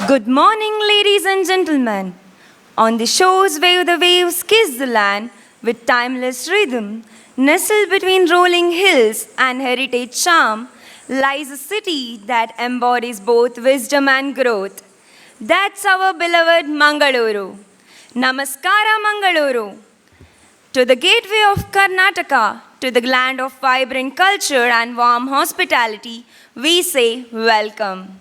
Good morning, ladies and gentlemen. On the shores where the waves kiss the land with timeless rhythm, nestled between rolling hills and heritage charm, lies a city that embodies both wisdom and growth. That's our beloved Mangaluru. Namaskara, Mangaluru. To the gateway of Karnataka, to the land of vibrant culture and warm hospitality, we say welcome.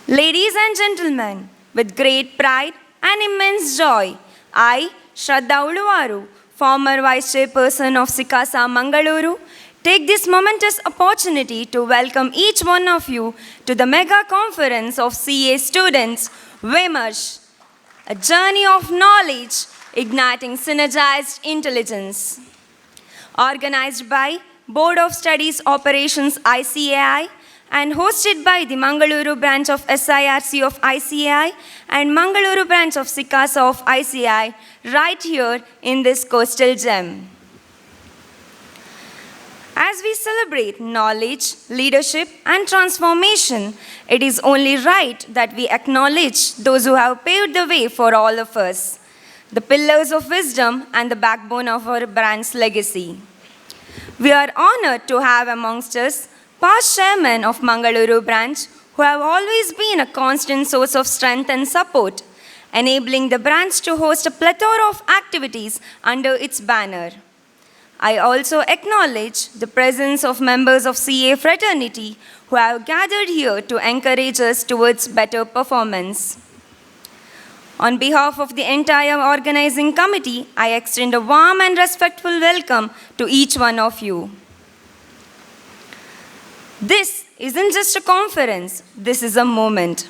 Ladies and gentlemen, with great pride and immense joy, I, Shraddha Uluvaru, former Vice Chairperson of Sikasa Mangaluru, take this momentous opportunity to welcome each one of you to the mega conference of CA students, VIMARSH, a journey of knowledge igniting synergized intelligence. Organized by Board of Studies Operations ICAI and hosted by the Mangaluru branch of SIRC of ICAI and Mangaluru branch of Sikasa of ICAI right here in this coastal gem. As we celebrate knowledge, leadership and transformation, it is only right that we acknowledge those who have paved the way for all of us, the pillars of wisdom and the backbone of our brand's legacy. We are honored to have amongst us past chairmen of Mangaluru branch who have always been a constant source of strength and support, enabling the branch to host a plethora of activities under its banner. I also acknowledge the presence of members of CA fraternity who have gathered here to encourage us towards better performance. On behalf of the entire organizing committee, I extend a warm and respectful welcome to each one of you. This isn't just a conference, this is a moment,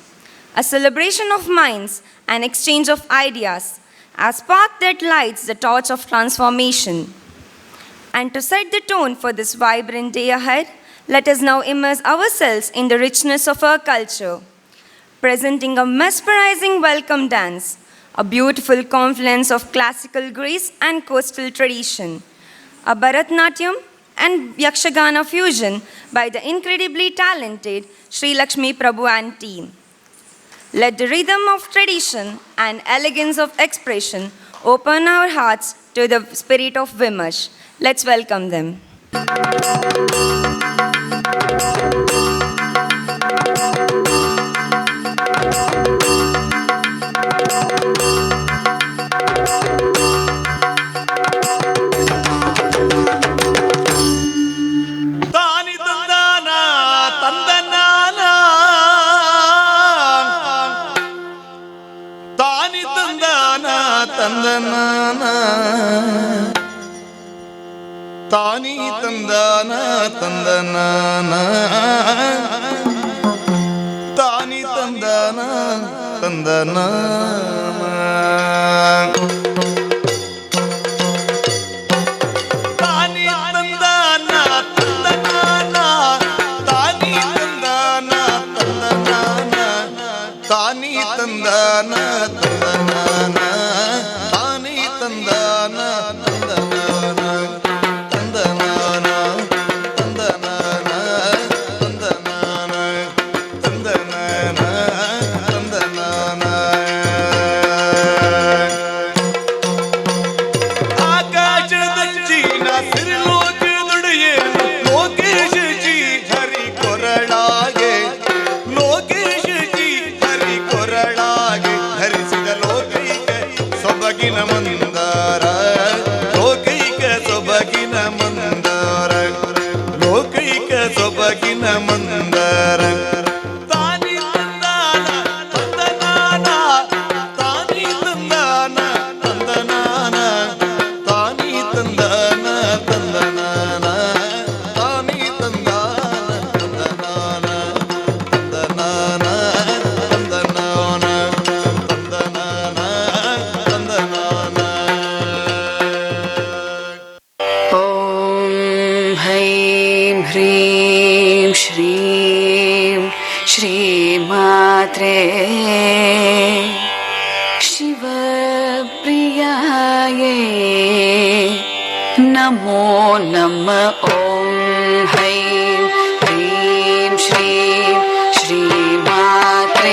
a celebration of minds, an exchange of ideas, a spark that lights the torch of transformation. And to set the tone for this vibrant day ahead, let us now immerse ourselves in the richness of our culture, presenting a mesmerizing welcome dance, a beautiful confluence of classical grace and coastal tradition, a Bharatnatyam and Yakshagana fusion by the incredibly talented Sri Lakshmi Prabhu and team. Let the rhythm of tradition and elegance of expression open our hearts to the spirit of VIMARSH. Let's welcome them. ತಾನಿ ತಂದಾನ ತಂದನಾನ ತಾನಿ ತಂದಾನ ತಂದನಾನ ತಾನಿ ತಂದಾನ ತಂದನಾನ ತಾನಿ ತಂದಾನ ತಂದನಾನ ತಾನಿ ತಂದಾನ ತಂದನಾನ ತಾನಿ ತಂದಾನ नमो नमः ॐ हैं ह्रीं श्रीं श्रीमात्रे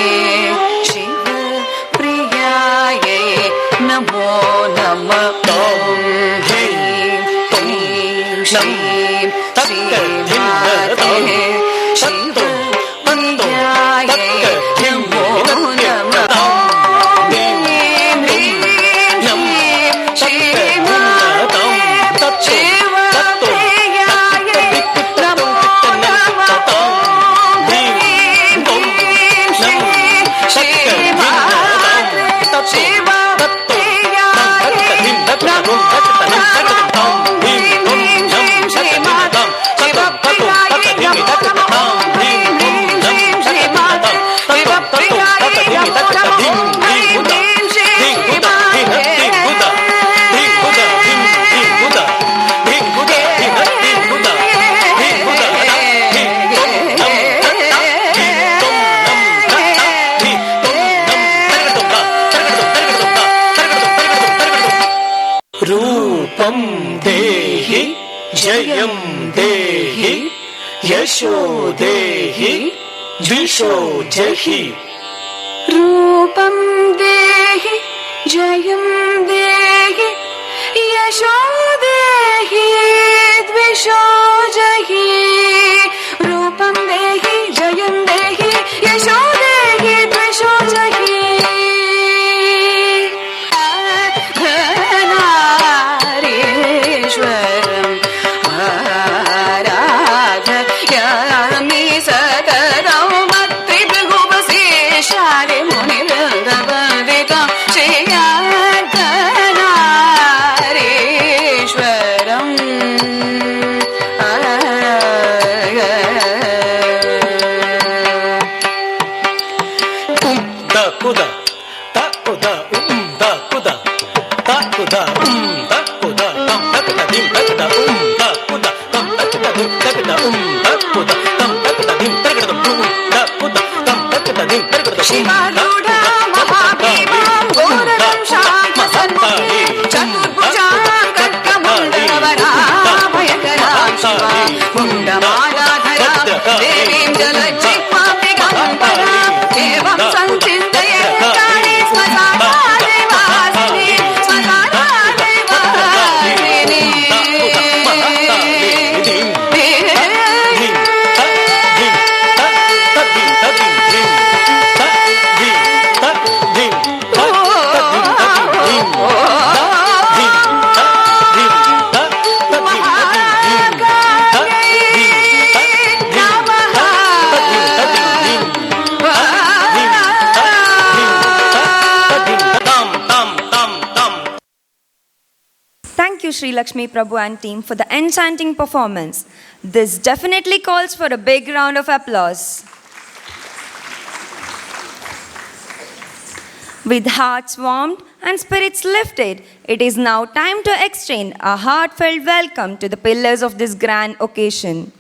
जयं देहि यशो देहि द्विषो जहि रूपं देहि जयं देहि यशो देहि द्विषो जहि रूपं देहि जयं देहि यशो देहि द्विषो जहि धनारीश्वरम् आराधयामि सततं मत्त्रिभुवशेषारि मुनिवृन्दवन्दितं श्रेयार्धनारीश्वरम् कुद तकुद तकुद तकुद तकुद तम तकुद धिम तकुद तकुद तम तकुद धिम तकुद तकुद तम तकुद धिम तकुद तकुद तम तकुद धिम तकुद शिवारूढा महाभीमां घोरं शान्तसन्मुखे चतुर्भुजां खड्गमण्डलवराभयकरां शिवां कुण्डमालाधरां देवीं जलजिह्वां दिगम्बरां एवं सञ्चिन्तये काले श्मशानादेवासिने श्मशानादेवासिने Thank you, Sri Lakshmi Prabhu and team, for the enchanting performance. This definitely calls for a big round of applause. With hearts warmed and spirits lifted, it is now time to extend a heartfelt welcome to the pillars of this grand occasion.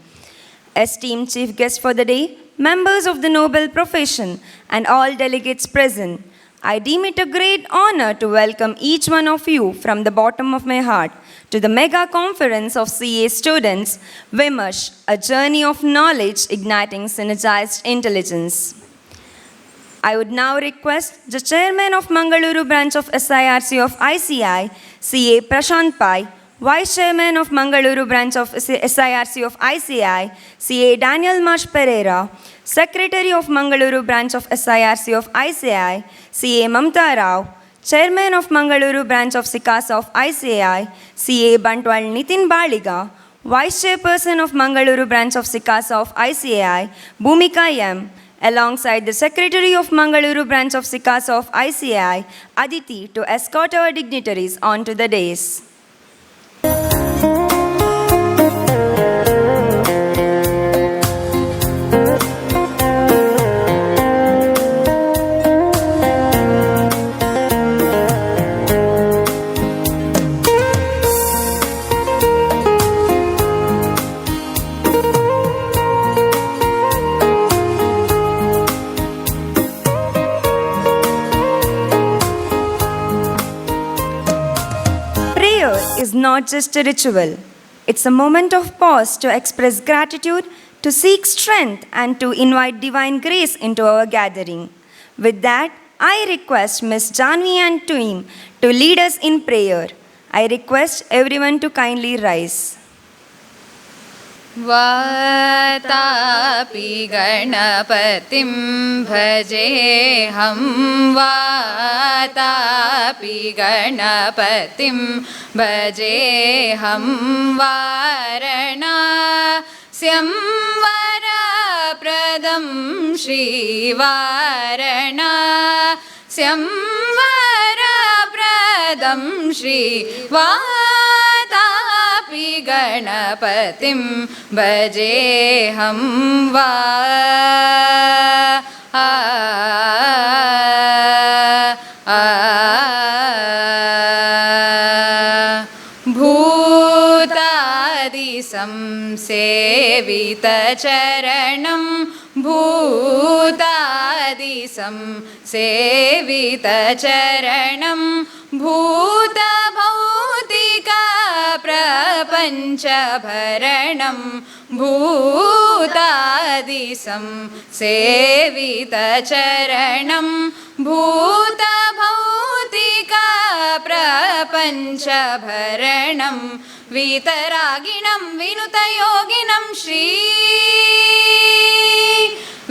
Esteemed chief guests for the day, members of the noble profession, and all delegates present, I deem it a great honor to welcome each one of you from the bottom of my heart to the mega conference of CA students, VIMARSH, a journey of knowledge igniting synergized intelligence. I would now request the chairman of Mangaluru branch of SIRC of ICI, CA Prashant Pai, Vice Chairman of Mangaluru branch of SIRC of ICI, CA Daniel Marsh Pereira, Secretary of Mangaluru branch of SIRC of ICI, CA Mamta Rao, Chairman of Mangaluru branch of SICASA of ICI, CA Bantwal Nitin Baliga, Vice Chairperson of Mangaluru branch of SICASA of ICI, Bhumika M, alongside the Secretary of Mangaluru branch of SICASA of ICI, Aditi, to escort our dignitaries onto the dais. Is not just a ritual. It's a moment of pause to express gratitude, to seek strength, and to invite divine grace into our gathering. With that, I request Ms. Janvi and team to lead us in prayer. I request everyone to kindly rise. Vatapi गणपतिं भजेऽहं Vatapi गणपतिं भजेऽहं वारणास्यं वरप्रदं श्रीवारणास्यं वरप्रदं श्रीवातापि गणपतिं भजेऽहं वा भूतादिसंसेवितचरणं भूतादिसंसेवितचरणं भूतभौतिकप्रपञ्च प्रपञ्चभरणं भूतादिसं सेवितचरणं भूतभौतिका प्रपञ्चभरणं वीतरागिणं विनुतयोगिनं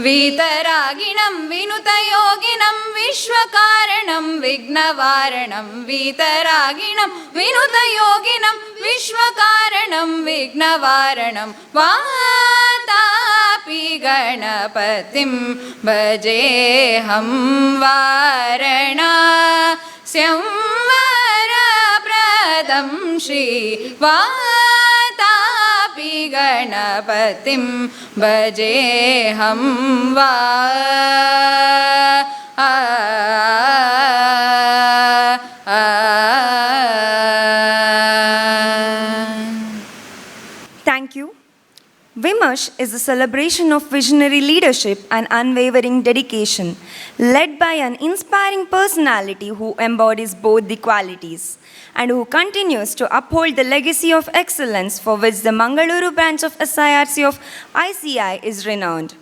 वीतरागिणं विनुतयोगिनं विश्वकारणं विघ्नवारणं वीतरागिणं विनुतयोगिनं विश्वकारणं विघ्नवारणं Vatapi गणपतिं भजेऽहं वारणास्यं वरप्रदं श्रीवातापि गणपतिं भजेऽहं Thank you. VIMARSH is a celebration of visionary leadership and unwavering dedication, led by an inspiring personality who embodies both the qualities and who continues to uphold the legacy of excellence for which the Mangaluru branch of SIRC of ICI is renowned.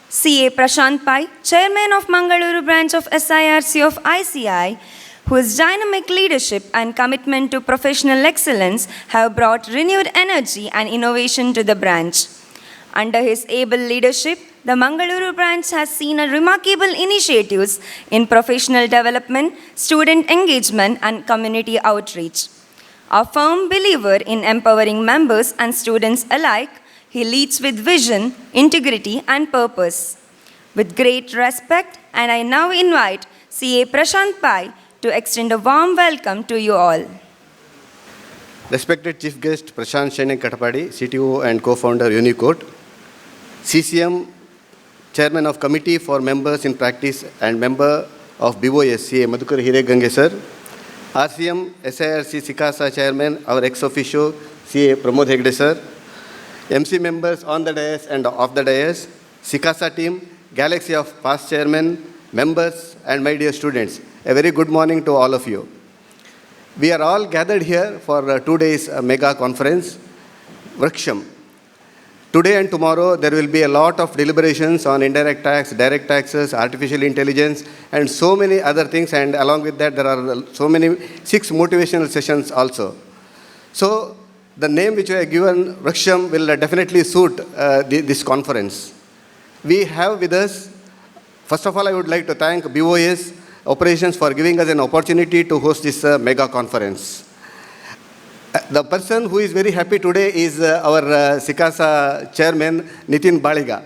CA Prashant Pai, Chairman of Mangaluru branch of SIRC of ICI, whose dynamic leadership and commitment to professional excellence have brought renewed energy and innovation to the branch. Under his able leadership, the Mangaluru branch has seen a remarkable initiatives in professional development, student engagement, and community outreach. A firm believer in empowering members and students alike, he leads with vision, integrity, and purpose. With great respect, and I now invite CA Prashant Pai to extend a warm welcome to you all. Respected Chief Guest Prashant Shene Katapadi, CTO and co-founder Unicode, CCM, Chairman of Committee for Members in Practice and member of BOS, CA Madhukar Hiregange sir, RCM, SIRC Sikasa Chairman, our ex-officio, CA Pramod Hegde sir, MC members on the dais and off the dais, Sikasa team, galaxy of past chairmen, members, and my dear students. A very good morning to all of you. We are all gathered here for 2 days mega conference, Vriksham. Today and tomorrow, there will be a lot of deliberations on indirect tax, direct taxes, artificial intelligence, and so many other things. And along with that, there are so many 6 motivational sessions also. So the name which I have given, Vriksham, will definitely suit this conference. We have with us, first of all, I would like to thank BOS Operations for giving us an opportunity to host this mega conference. The person who is very happy today is our Sikasa chairman, Nitin Baliga.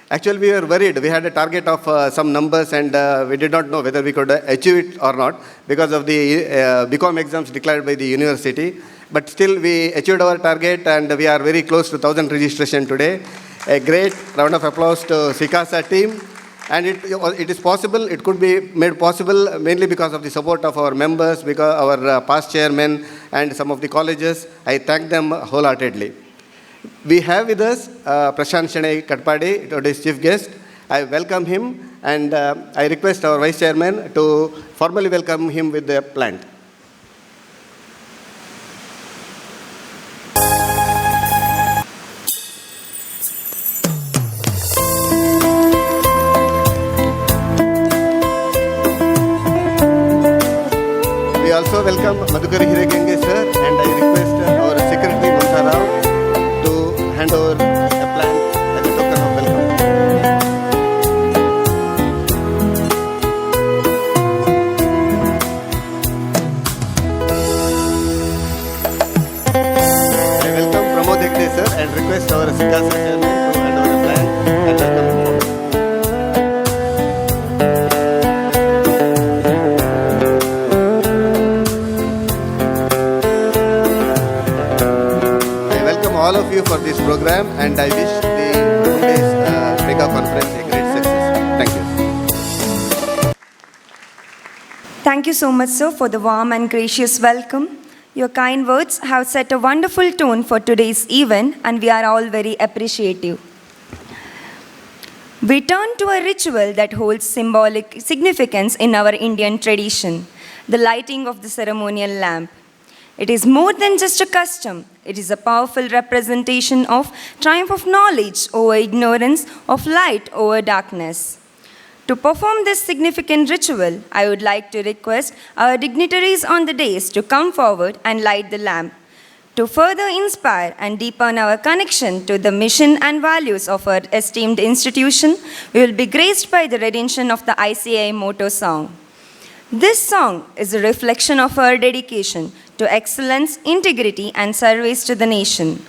Actually, we were worried. We had a target of some numbers and we did not know whether we could achieve it or not because of the BCom exams declared by the university. But still, we achieved our target and we are very close to 1,000 registration today. A great round of applause to Sikasa team. And it is possible, it could be made possible mainly because of the support of our members, because our past chairmen and some of the colleges. I thank them wholeheartedly. We have with us Prashant Shene Katpade, today's chief guest. I welcome him and I request our vice chairman to formally welcome him with the plant. We also welcome Madhukar Hiregange sir and I request our secretary Mamta Rao to hand over a plant as a token of welcome. I welcome Pramod Hegde sir and request our Sikasa chairman to hand over a plant and welcome him. All of you for this program and I wish the today's mega conference a great success. Thank you. Thank you so much, sir, for the warm and gracious welcome. Your kind words have set a wonderful tone for today's event and we are all very appreciative. We turn to a ritual that holds symbolic significance in our Indian tradition, the lighting of the ceremonial lamp. It is more than just a custom. It is a powerful representation of triumph of knowledge over ignorance, of light over darkness. To perform this significant ritual, I would like to request our dignitaries on the dais to come forward and light the lamp. To further inspire and deepen our connection to the mission and values of our esteemed institution, we will be graced by the rendition of the ICAI motto song. This song is a reflection of our dedication to excellence, integrity, and service to the nation.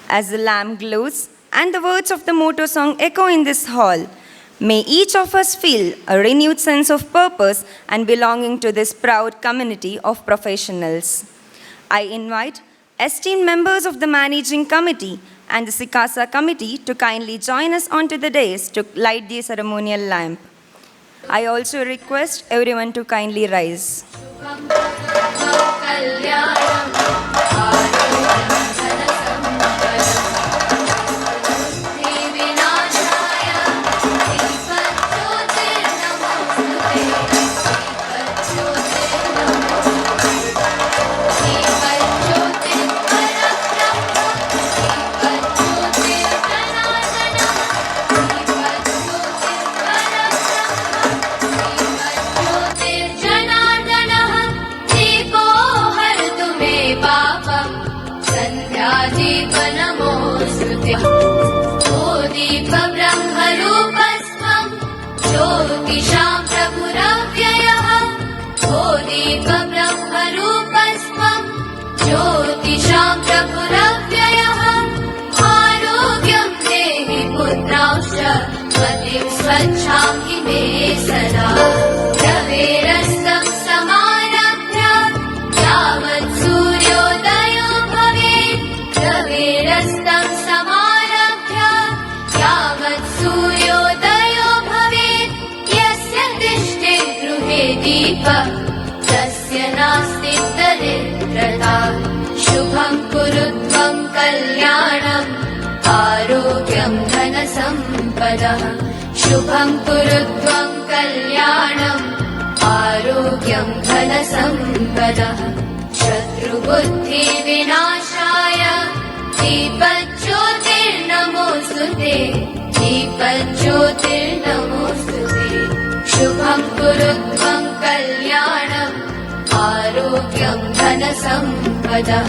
As the lamp glows and the words of the motto song echo in this hall, may each of us feel a renewed sense of purpose and belonging to this proud community of professionals. I invite esteemed members of the Managing Committee and the SICASA Committee to kindly join us onto the dais to light the ceremonial lamp. I also request everyone to kindly rise. ज्योतिषां प्रभुरव्ययः ओ दीपब्रह्मरूपस्त्वं ज्योतिषां प्रभुरव्ययः आरोग्यं देहि पुत्रांश्च मतिं स्वच्छां हि मे सदा रवेरस्तं समारभ्य यावत् सूर्योदयो भवेत् रवेरस्तं समारभ्य यावत् सूर्योदयो भवेत् यस्य तिष्ठे गृहे दीपः तस्य नास्ति दरिद्रता शुभं कुरु त्वं कल्याणम् आरोग्यं धनसम्पदः शुभं कुरु त्वं कल्याणम् आरोग्यं धनसम्पदः शत्रुबुद्धिविनाशाय दीपज्योतिर्नमोऽस्तु ते दीपज्योतिर्नमोऽस्तु ते शुभं कुरु त्वं कल्याणम् आरोग्यं धनसम्पदः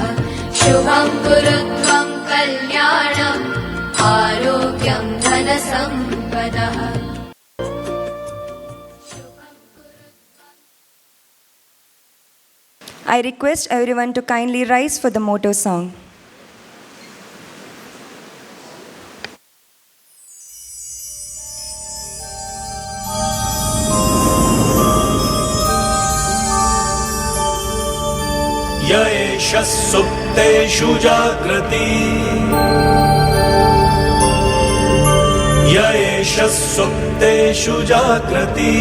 शुभं कुरु त्वं कल्याणम् आरोग्यं धनसम्पदः I request everyone to kindly rise for the motto song. य एष सुप्तेषु जाग्रति य एष सुप्तेषु जाग्रति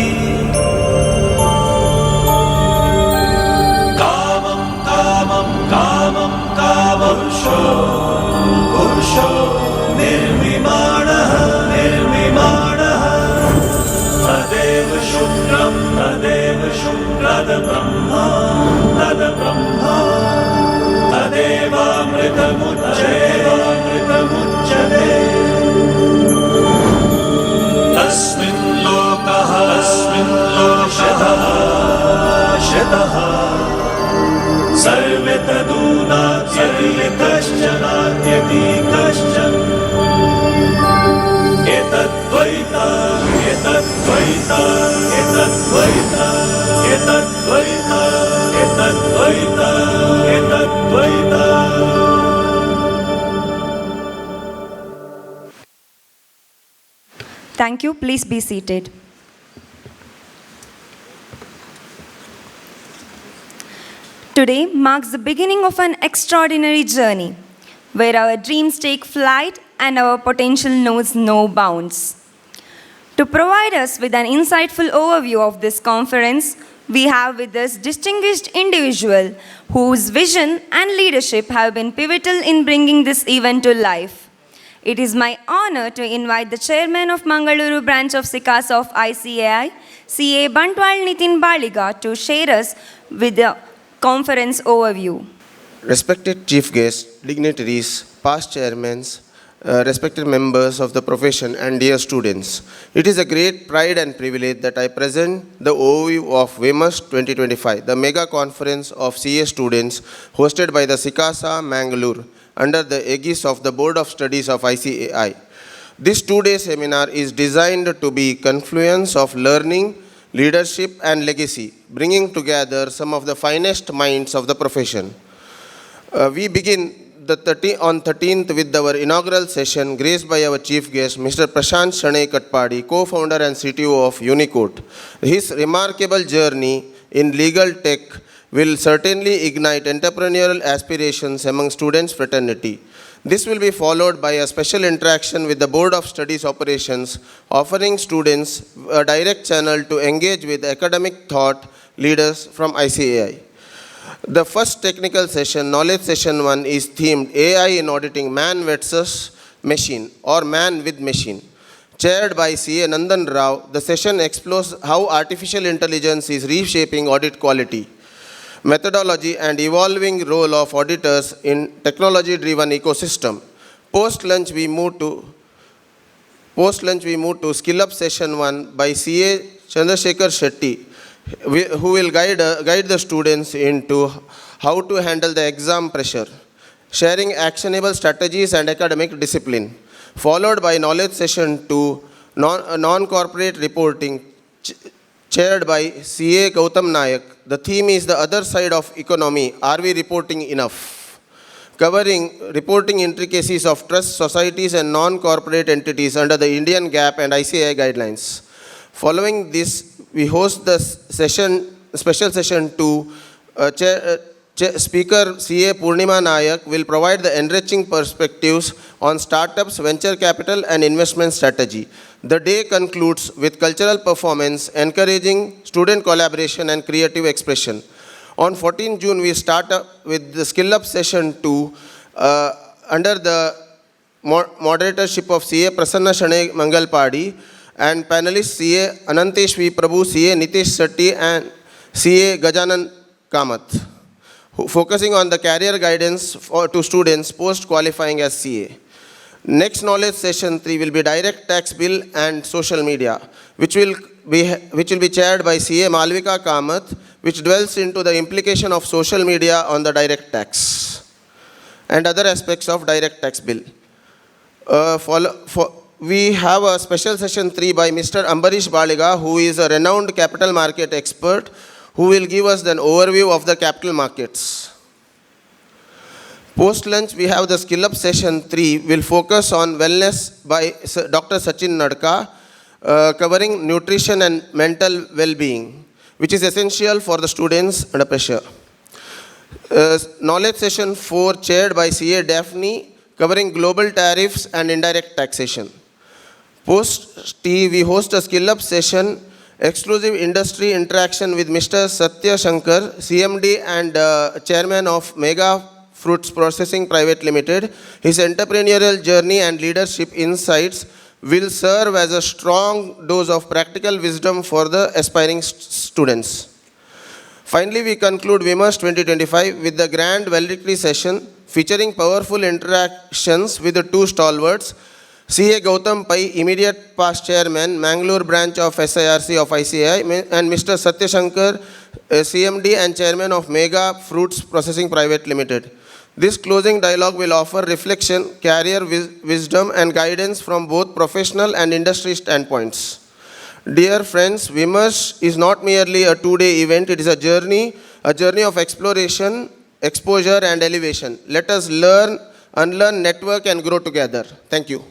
कामं कामं कामं कामपुरुषो पुरुषो निर्विमाणः निर्विमाणः तदेव शुक्रं तदेव शुक्रदब्रह्मा तद्ब्रह्मा तदेवामृतमुच्यते तस्मिन् लोकः शतः सर्वे तदूनात्यधिकश्चनात्यपि कश्चन एतद्वैता एतद्वैता एतद्वैता एतद्वैता एतद्वैता एतद्वैता Thank you. Please be seated. Today marks the beginning of an extraordinary journey where our dreams take flight and our potential knows no bounds. To provide us with an insightful overview of this conference, we have with us distinguished individual whose vision and leadership have been pivotal in bringing this event to life. It is my honor to invite the chairman of Mangaluru branch of SICASA of ICAI, CA Bantwal Nitin Baliga, to share us with the conference overview. Respected chief guests, dignitaries, past chairmen, respected members of the profession, and dear students, it is a great pride and privilege that I present the overview of VIMARSH 2025, the mega conference of CA students hosted by the Sikasa, Mangalore, under the aegis of the Board of Studies of ICAI. This two-day seminar is designed to be confluence of learning, leadership, and legacy, bringing together some of the finest minds of the profession. We begin on 13th with our inaugural session graced by our chief guest, Mr. Prashant Shane Katpadi, co-founder and CTO of Unicode. His remarkable journey in legal tech will certainly ignite entrepreneurial aspirations among students' fraternity. This will be followed by a special interaction with the Board of Studies Operations, offering students a direct channel to engage with academic thought leaders from ICAI. The first technical session, Knowledge Session 1, is themed AI in Auditing Man versus Machine or Man with Machine. Chaired by CA Nandan Rao, the session explores how artificial intelligence is reshaping audit quality, methodology, and evolving role of auditors in technology-driven ecosystem. Post-lunch, we move to Skill Up Session 1 by CA Chandrasekhar Shetty, who will guide the students into how to handle the exam pressure, sharing actionable strategies and academic discipline. Followed by Knowledge Session 2, Non-Corporate Reporting, chaired by CA Gautam Nayak. The theme is the other side of economy, are we reporting enough? Covering reporting intricacies of trust societies and non-corporate entities under the Indian GAAP and ICAI guidelines. Following this, we host the special session 2. Speaker CA Purnima Nayak will provide the enriching perspectives on startups, venture capital, and investment strategy. The day concludes with cultural performance, encouraging student collaboration and creative expression. On 14 June, we start up with the Skill Up Session 2 under the moderatorship of CA Prasanna Shane Mangalpadi and panelists CA Anantesh V. Prabhu, CA Nitesh Setti, and CA Gajanan Kamath, focusing on the career guidance to students post-qualifying as CA. Next Knowledge Session 3 will be Direct Tax Bill and Social Media, which will be chaired by CA Malvika Kamath, which dwells into the implication of social media on the direct tax and other aspects of Direct Tax Bill. We have a special session 3 by Mr. Ambarish Baliga, who is a renowned capital market expert, who will give us an overview of the capital markets. Post-lunch, we have the Skill Up Session 3, will focus on wellness by Dr. Sachin Nadka, covering nutrition and mental well-being, which is essential for the students under pressure. Knowledge Session 4, chaired by CA Daphne, covering global tariffs and indirect taxation. Post-tea, we host a Skill Up Session, exclusive industry interaction with Mr. Satya Shankar, CMD and Chairman of Mega Fruits Processing Private Limited. His entrepreneurial journey and leadership insights will serve as a strong dose of practical wisdom for the aspiring students. Finally, we conclude VIMARSH 2025 with the grand valedictory session featuring powerful interactions with the two stalwarts, CA Gautam Pai, immediate past chairman, Mangalore branch of SIRC of ICAI, and Mr. Satya Shankar, CMD and chairman of Mega Fruits Processing Private Limited. This closing dialogue will offer reflection, career wisdom, and guidance from both professional and industry standpoints. Dear friends, VIMARSH is not merely a two-day event, it is a journey of exploration, exposure, and elevation. Let us learn, unlearn, network, and grow together. Thank you.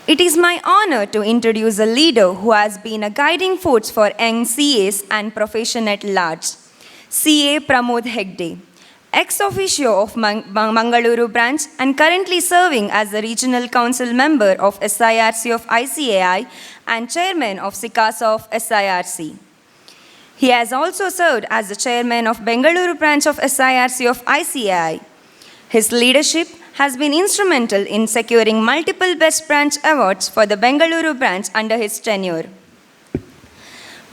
It is my honor to introduce a leader who has been a guiding force for young CAs and profession at large. CA Pramod Hegde, ex officio of Mangaluru branch and currently serving as the regional council member of SIRC of ICAI and chairman of Sikasa of SIRC. He has also served as the chairman of Bengaluru branch of SIRC of ICAI. His leadership has been instrumental in securing multiple Best Branch Awards for the Bengaluru branch under his tenure.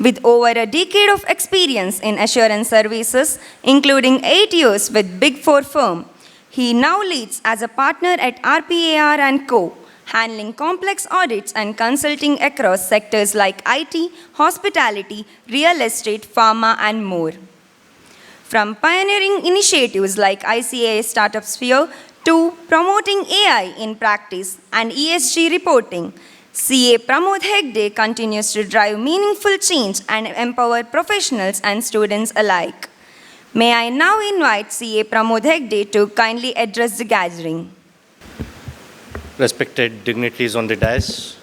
With over a decade of experience in assurance services, including 8 years with Big Four firm, he now leads as a partner at RPAR & Co., handling complex audits and consulting across sectors like IT, hospitality, real estate, pharma, and more. From pioneering initiatives like ICAI Startup Sphere to promoting AI in practice and ESG reporting, CA Pramod Hegde continues to drive meaningful change and empower professionals and students alike. May I now invite CA Pramod Hegde to kindly address the gathering. Respected dignitaries on the dais,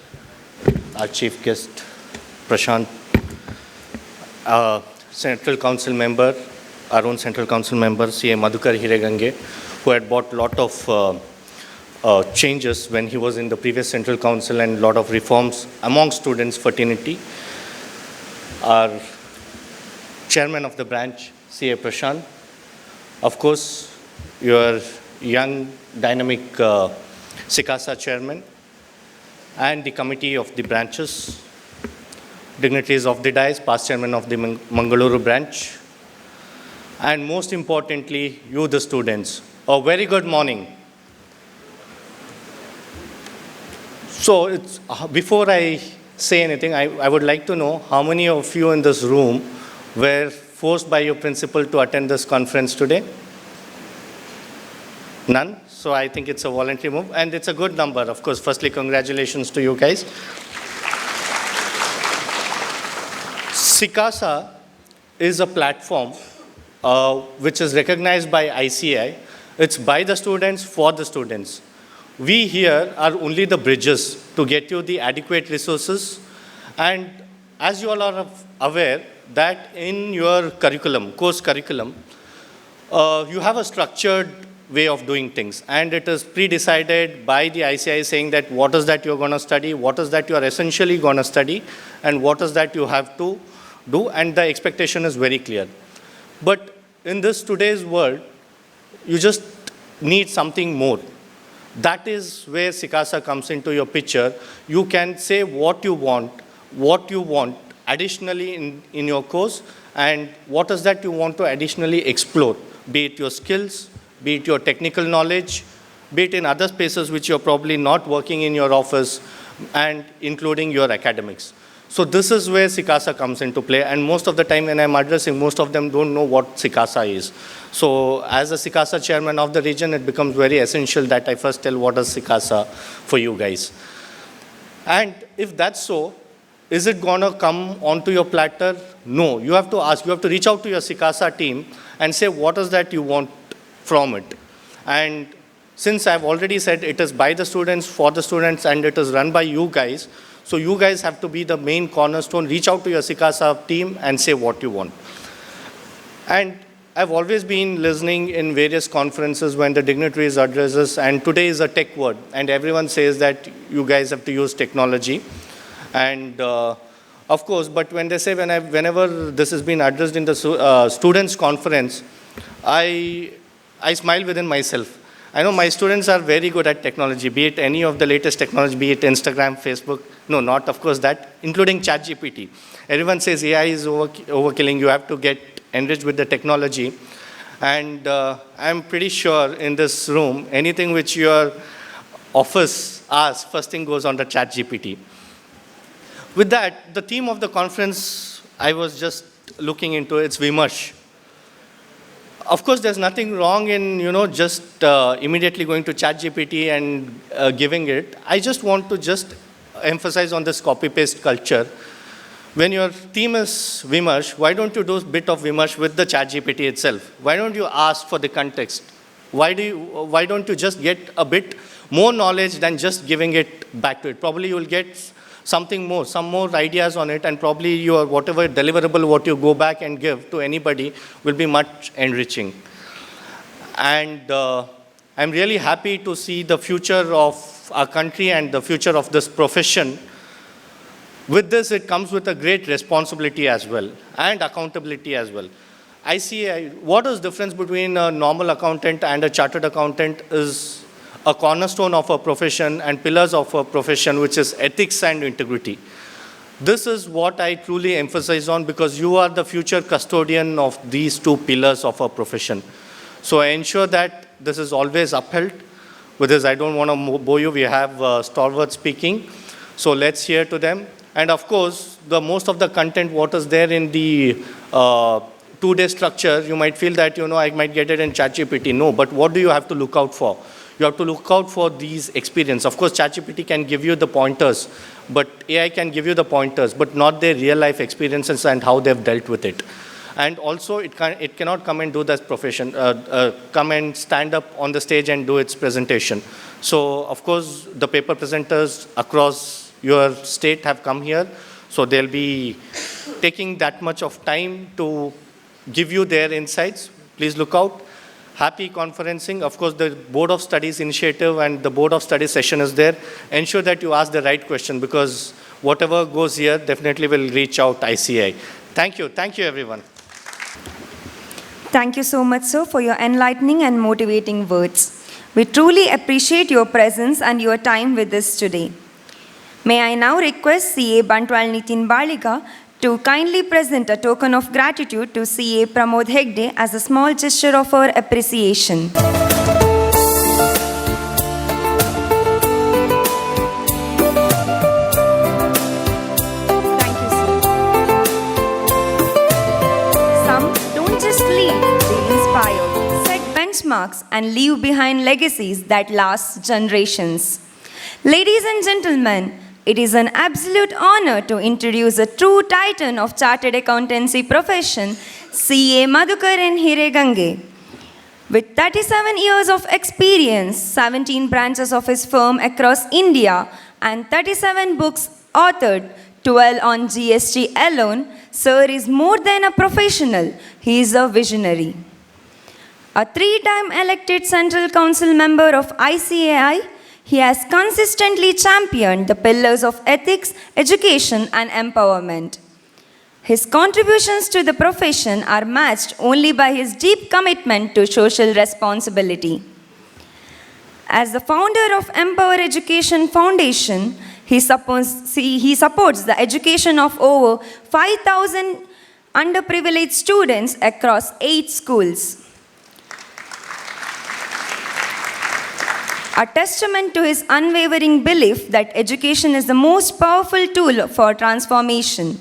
our chief guest, Prashant, Central Council member, our own Central Council member, CA Madhukar Hiregange, who had brought a lot of changes when he was in the previous Central Council and a lot of reforms among students' fraternity. Our chairman of the branch, CA Prashant. Of course, your young, dynamic SICASA chairman and the committee of the branches, dignitaries of the dais, past chairman of the Mangaluru branch, and most importantly, you the students. A very good morning. So before I say anything, I would like to know how many of you in this room were forced by your principal to attend this conference today? None? So I think it's a voluntary move, and it's a good number. Of course, firstly, congratulations to you guys. SICASA is a platform which is recognized by ICAI. It's by the students, for the students. We here are only the bridges to get you the adequate resources. And as you all are aware, that in your curriculum, course curriculum, you have a structured way of doing things. And it is pre-decided by the ICAI saying that what is that you're going to study, what is that you are essentially going to study, and what is that you have to do. And the expectation is very clear. But in this today's world, you just need something more. That is where SICASA comes into your picture. You can say what you want additionally in your course, and what is that you want to additionally explore, be it your skills, be it your technical knowledge, be it in other spaces which you're probably not working in your office, and including your academics. So this is where SICASA comes into play, and most of the time when I'm addressing, most of them don't know what SICASA is. So as a SICASA chairman of the region, it becomes very essential that I first tell what is SICASA for you guys. And if that's so, is it going to come onto your platter? No. You have to ask, you have to reach out to your SICASA team and say what is that you want from it. And since I've already said it is by the students, for the students, and it is run by you guys, so you guys have to be the main cornerstone. Reach out to your SICASA team and say what you want. And I've always been listening in various conferences when the dignitaries addresses, and today is a tech word, and everyone says that you guys have to use technology. And of course, but when they say, whenever this has been addressed in the students' conference, I smile within myself. I know my students are very good at technology, be it any of the latest technology, be it Instagram, Facebook. No, not of course that, including ChatGPT. Everyone says AI is overkilling, you have to get enriched with the technology. And I'm pretty sure in this room, anything which your office asks, first thing goes on the ChatGPT. With that, the theme of the conference, I was just looking into, it's VIMARSH. Of course, there's nothing wrong in, just immediately going to ChatGPT and giving it. I just want to just emphasize on this copy-paste culture. When your theme is VIMARSH, why don't you do a bit of VIMARSH with the ChatGPT itself? Why don't you ask for the context? Why don't you just get a bit more knowledge than just giving it back to it? Probably you'll get something more, some more ideas on it, and probably your whatever deliverable, what you go back and give to anybody will be much enriching. And I'm really happy to see the future of our country and the future of this profession. With this, it comes with a great responsibility as well, and accountability as well. I see what is the difference between a normal accountant and a chartered accountant is a cornerstone of a profession and pillars of a profession, which is ethics and integrity. This is what I truly emphasize on, because you are the future custodian of these two pillars of our profession. So I ensure that this is always upheld. With this, I don't want to bore you. We have stalwart speaking. So let's hear to them. And of course, the most of the content, what is there in the two-day structure, you might feel that, I might get it in ChatGPT. No, but what do you have to look out for? You have to look out for these experience. Of course, ChatGPT can give you the pointers, but AI can give you the pointers, but not their real-life experiences and how they've dealt with it. And also, it cannot come and do this profession, come and stand up on the stage and do its presentation. So, of course, the paper presenters across your state have come here, so they'll be taking that much of time to give you their insights. Please look out. Happy conferencing. Of course, the Board of Studies initiative and the Board of Studies session is there. Ensure that you ask the right question, because whatever goes here definitely will reach out ICI. Thank you. Thank you, everyone. Thank you so much, sir, for your enlightening and motivating words. We truly appreciate your presence and your time with us today. May I now request CA Bantwal Nitin Balika to kindly present a token of gratitude to CA Pramod Hegde as a small gesture of our appreciation. Thank you, sir. Some don't just lead, they inspire, set benchmarks, and leave behind legacies that last generations. Ladies and gentlemen, it is an absolute honor to introduce a true titan of chartered accountancy profession, CA Madhukar N. Hiregange. With 37 years of experience, 17 branches of his firm across India, and 37 books authored, 12 on GST alone, Sir is more than a professional, he is a visionary. A 3-time elected Central Council member of ICAI, he has consistently championed the pillars of ethics, education, and empowerment. His contributions to the profession are matched only by his deep commitment to social responsibility. As the founder of Empower Education Foundation, he supports the education of over 5,000 underprivileged students across 8 schools. A testament to his unwavering belief that education is the most powerful tool for transformation.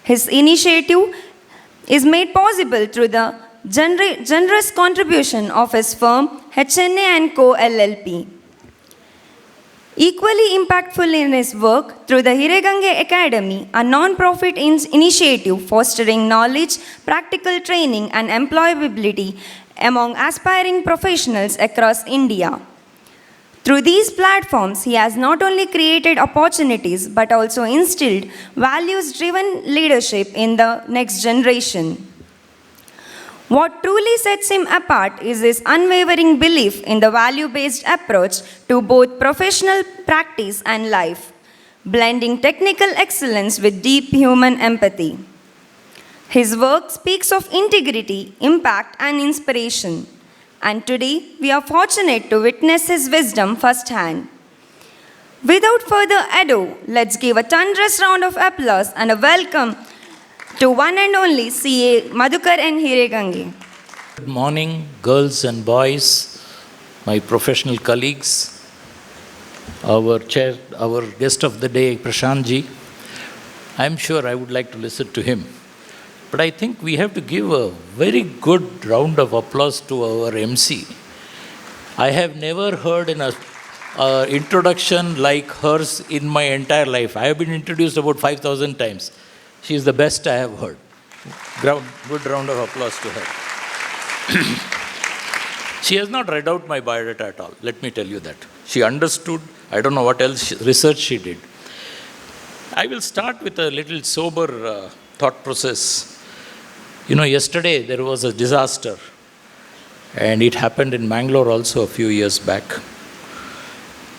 His initiative is made possible through the generous contribution of his firm, HNA & Co. LLP. Equally impactful in his work through the Hiregange Academy, a non-profit initiative fostering knowledge, practical training, and employability among aspiring professionals across India. Through these platforms, he has not only created opportunities but also instilled values-driven leadership in the next generation. What truly sets him apart is his unwavering belief in the value-based approach to both professional practice and life, blending technical excellence with deep human empathy. His work speaks of integrity, impact, and inspiration. And today, we are fortunate to witness his wisdom firsthand. Without further ado, let's give a thunderous round of applause and a welcome to one and only CA Madhukar N. Hiregange. Good morning, girls and boys, my professional colleagues, our guest of the day, Prashantji. I'm sure I would like to listen to him. But I think we have to give a very good round of applause to our MC. I have never heard an introduction like hers in my entire life. I have been introduced about 5,000 times. She is the best I have heard. Good round of applause to her. She has not read out my biodata at all, let me tell you that. She understood, I don't know what else research she did. I will start with a little sober thought process. You know, yesterday there was a disaster, and it happened in Mangalore also a few years back.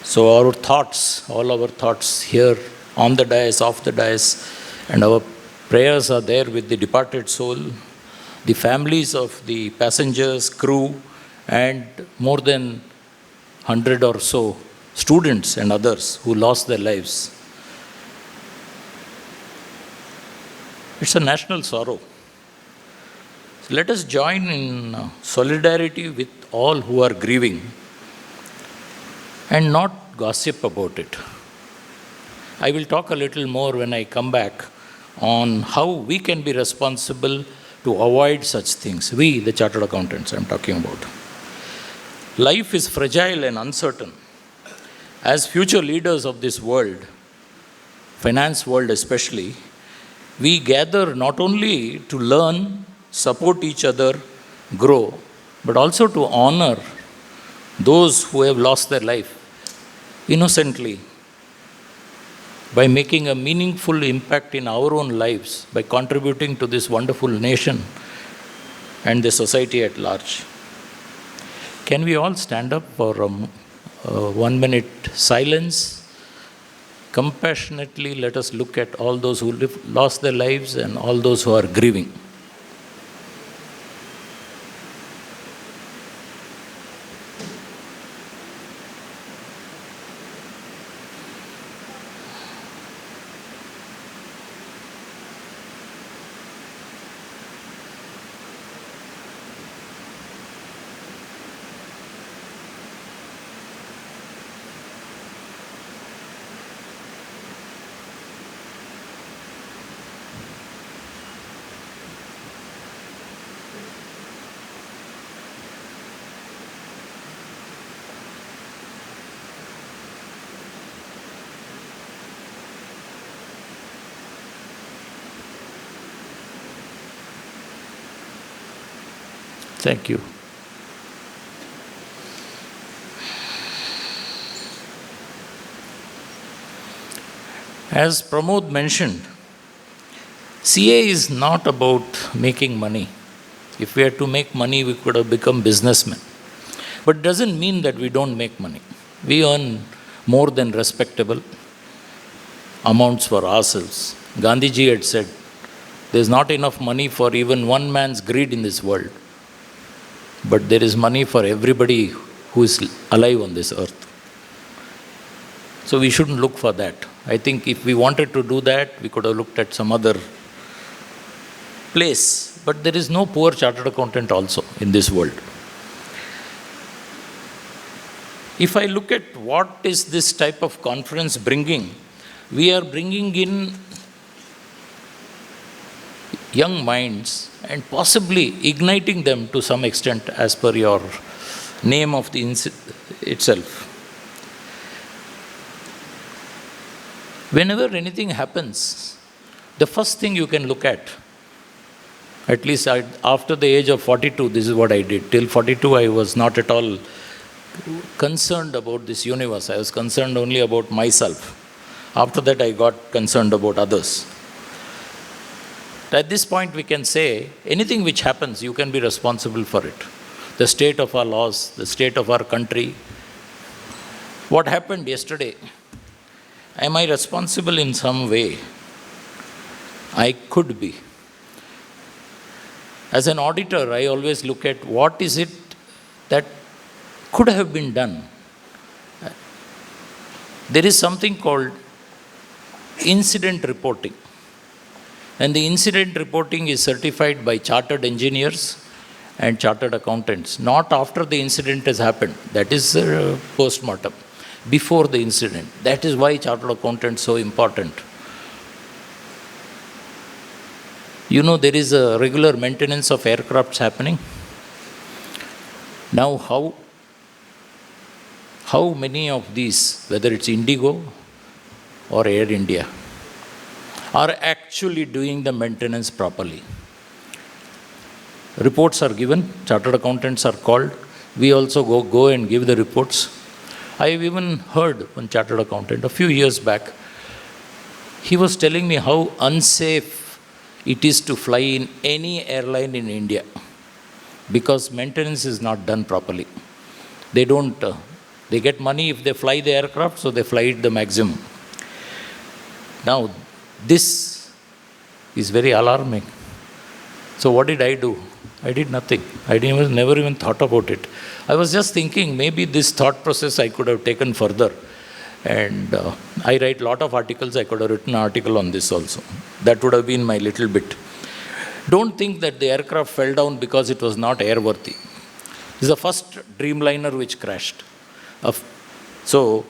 So all our thoughts here on the dais, off the dais, and our prayers are there with the departed soul, the families of the passengers, crew, and more than 100 or so students and others who lost their lives. It's a national sorrow. So let us join in solidarity with all who are grieving and not gossip about it. I will talk a little more when I come back on how we can be responsible to avoid such things. We, the chartered accountants, I'm talking about. Life is fragile and uncertain. As future leaders of this world, finance world especially, we gather not only to learn, support each other, grow, but also to honor those who have lost their life innocently by making a meaningful impact in our own lives, by contributing to this wonderful nation and the society at large. Can we all stand up for a 1 minute silence? Compassionately, let us look at all those who lost their lives and all those who are grieving. Thank you. As Pramod mentioned, CA is not about making money. If we had to make money, we could have become businessmen. But it doesn't mean that we don't make money. We earn more than respectable amounts for ourselves. Gandhiji had said, there's not enough money for even one man's greed in this world. But there is money for everybody who is alive on this earth. So we shouldn't look for that. I think if we wanted to do that, we could have looked at some other place. But there is no poor chartered accountant also in this world. If I look at what is this type of conference bringing, we are bringing in young minds and possibly igniting them to some extent as per your name of the itself. Whenever anything happens, the first thing you can look at least after the age of 42, this is what I did. Till 42, I was not at all concerned about this universe. I was concerned only about myself. After that, I got concerned about others. At this point, we can say anything which happens, you can be responsible for it. The state of our laws, the state of our country. What happened yesterday? Am I responsible in some way? I could be. As an auditor, I always look at what is it that could have been done. There is something called incident reporting. And the incident reporting is certified by chartered engineers and chartered accountants, not after the incident has happened. That is post-mortem, before the incident. That is why chartered accountants are so important. You know, there is a regular maintenance of aircrafts happening. Now, how many of these, whether it's Indigo or Air India, are actually doing the maintenance properly? Reports are given, chartered accountants are called. We also go and give the reports. I have even heard one chartered accountant a few years back. He was telling me how unsafe it is to fly in any airline in India because maintenance is not done properly. They get money if they fly the aircraft, so they fly it the maximum. Now, this is very alarming. So what did I do? I did nothing. I never even thought about it. I was just thinking maybe this thought process I could have taken further. And I write a lot of articles. I could have written an article on this also. That would have been my little bit. Don't think that the aircraft fell down because it was not airworthy. It's the first Dreamliner which crashed. So,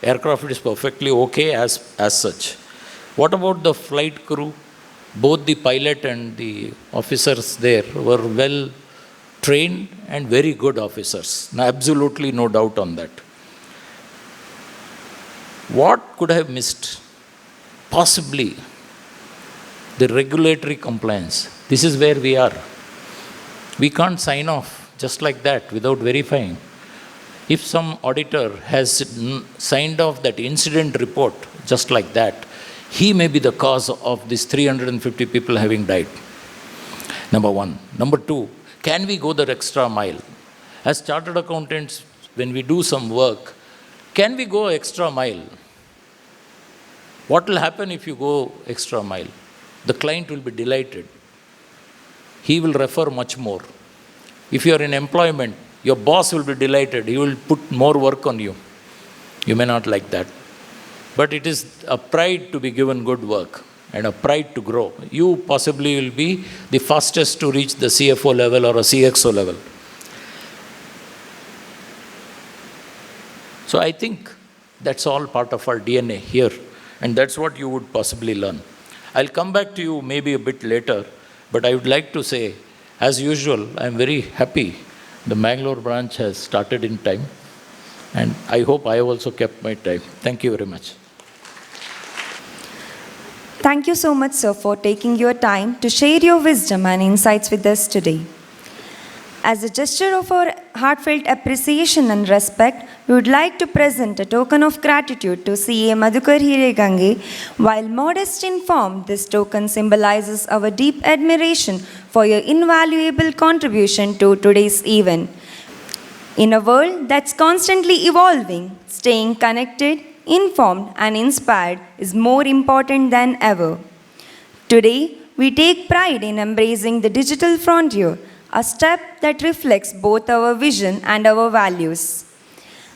aircraft is perfectly okay as such. What about the flight crew? Both the pilot and the officers there were well trained and very good officers. Now, absolutely no doubt on that. What could I have missed? Possibly the regulatory compliance. This is where we are. We can't sign off just like that without verifying. If some auditor has signed off that incident report just like that, he may be the cause of these 350 people having died. Number one. Number two, can we go the extra mile? As chartered accountants, when we do some work, can we go extra mile? What will happen if you go extra mile? The client will be delighted. He will refer much more. If you are in employment, your boss will be delighted. He will put more work on you. You may not like that. But it is a pride to be given good work and a pride to grow. You possibly will be the fastest to reach the CFO level or a CXO level. So I think that's all part of our DNA here. And that's what you would possibly learn. I'll come back to you maybe a bit later, but I would like to say, as usual, I'm very happy the Mangalore branch has started in time, and I hope I have also kept my time. Thank you very much. Thank you so much, sir, for taking your time to share your wisdom and insights with us today. As a gesture of our heartfelt appreciation and respect, we would like to present a token of gratitude to CA Madhukar Hiregange. While modest in form, this token symbolizes our deep admiration for your invaluable contribution to today's event. In a world that's constantly evolving, staying connected, informed, and inspired is more important than ever. Today, we take pride in embracing the digital frontier, a step that reflects both our vision and our values.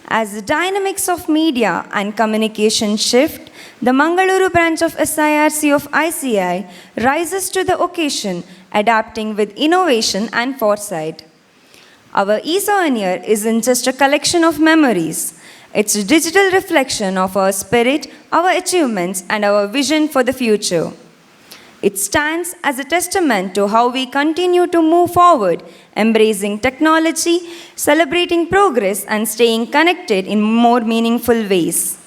As the dynamics of media and communication shift, the Mangaluru branch of SIRC of ICI rises to the occasion, adapting with innovation and foresight. Our e-souvenir isn't just a collection of memories. It's a digital reflection of our spirit, our achievements, and our vision for the future. It stands as a testament to how we continue to move forward, embracing technology, celebrating progress, and staying connected in more meaningful ways.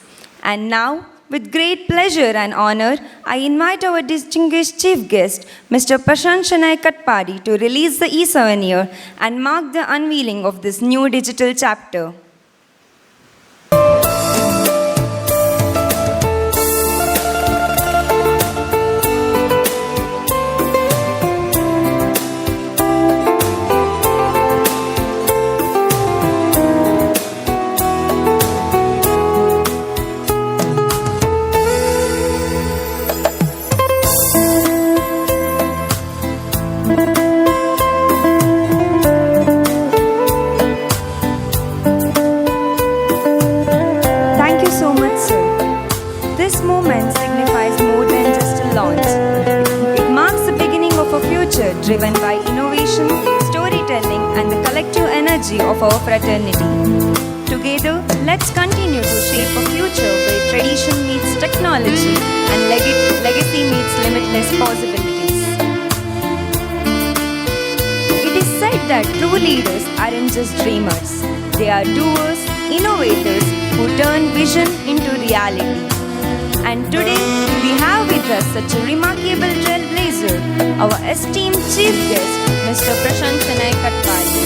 And now, with great pleasure and honor, I invite our distinguished chief guest, Mr. Prashant Shanai Katpadi, to release the e-souvenir and mark the unveiling of this new digital chapter. Driven by innovation, storytelling, and the collective energy of our fraternity. Together, let's continue to shape a future where tradition meets technology and legacy meets limitless possibilities. It is said that true leaders aren't just dreamers. They are doers, innovators who turn vision into reality. And today, we have with us such a remarkable trailblazer, our esteemed chief guest, Mr. Prashant Shanai Katpadi.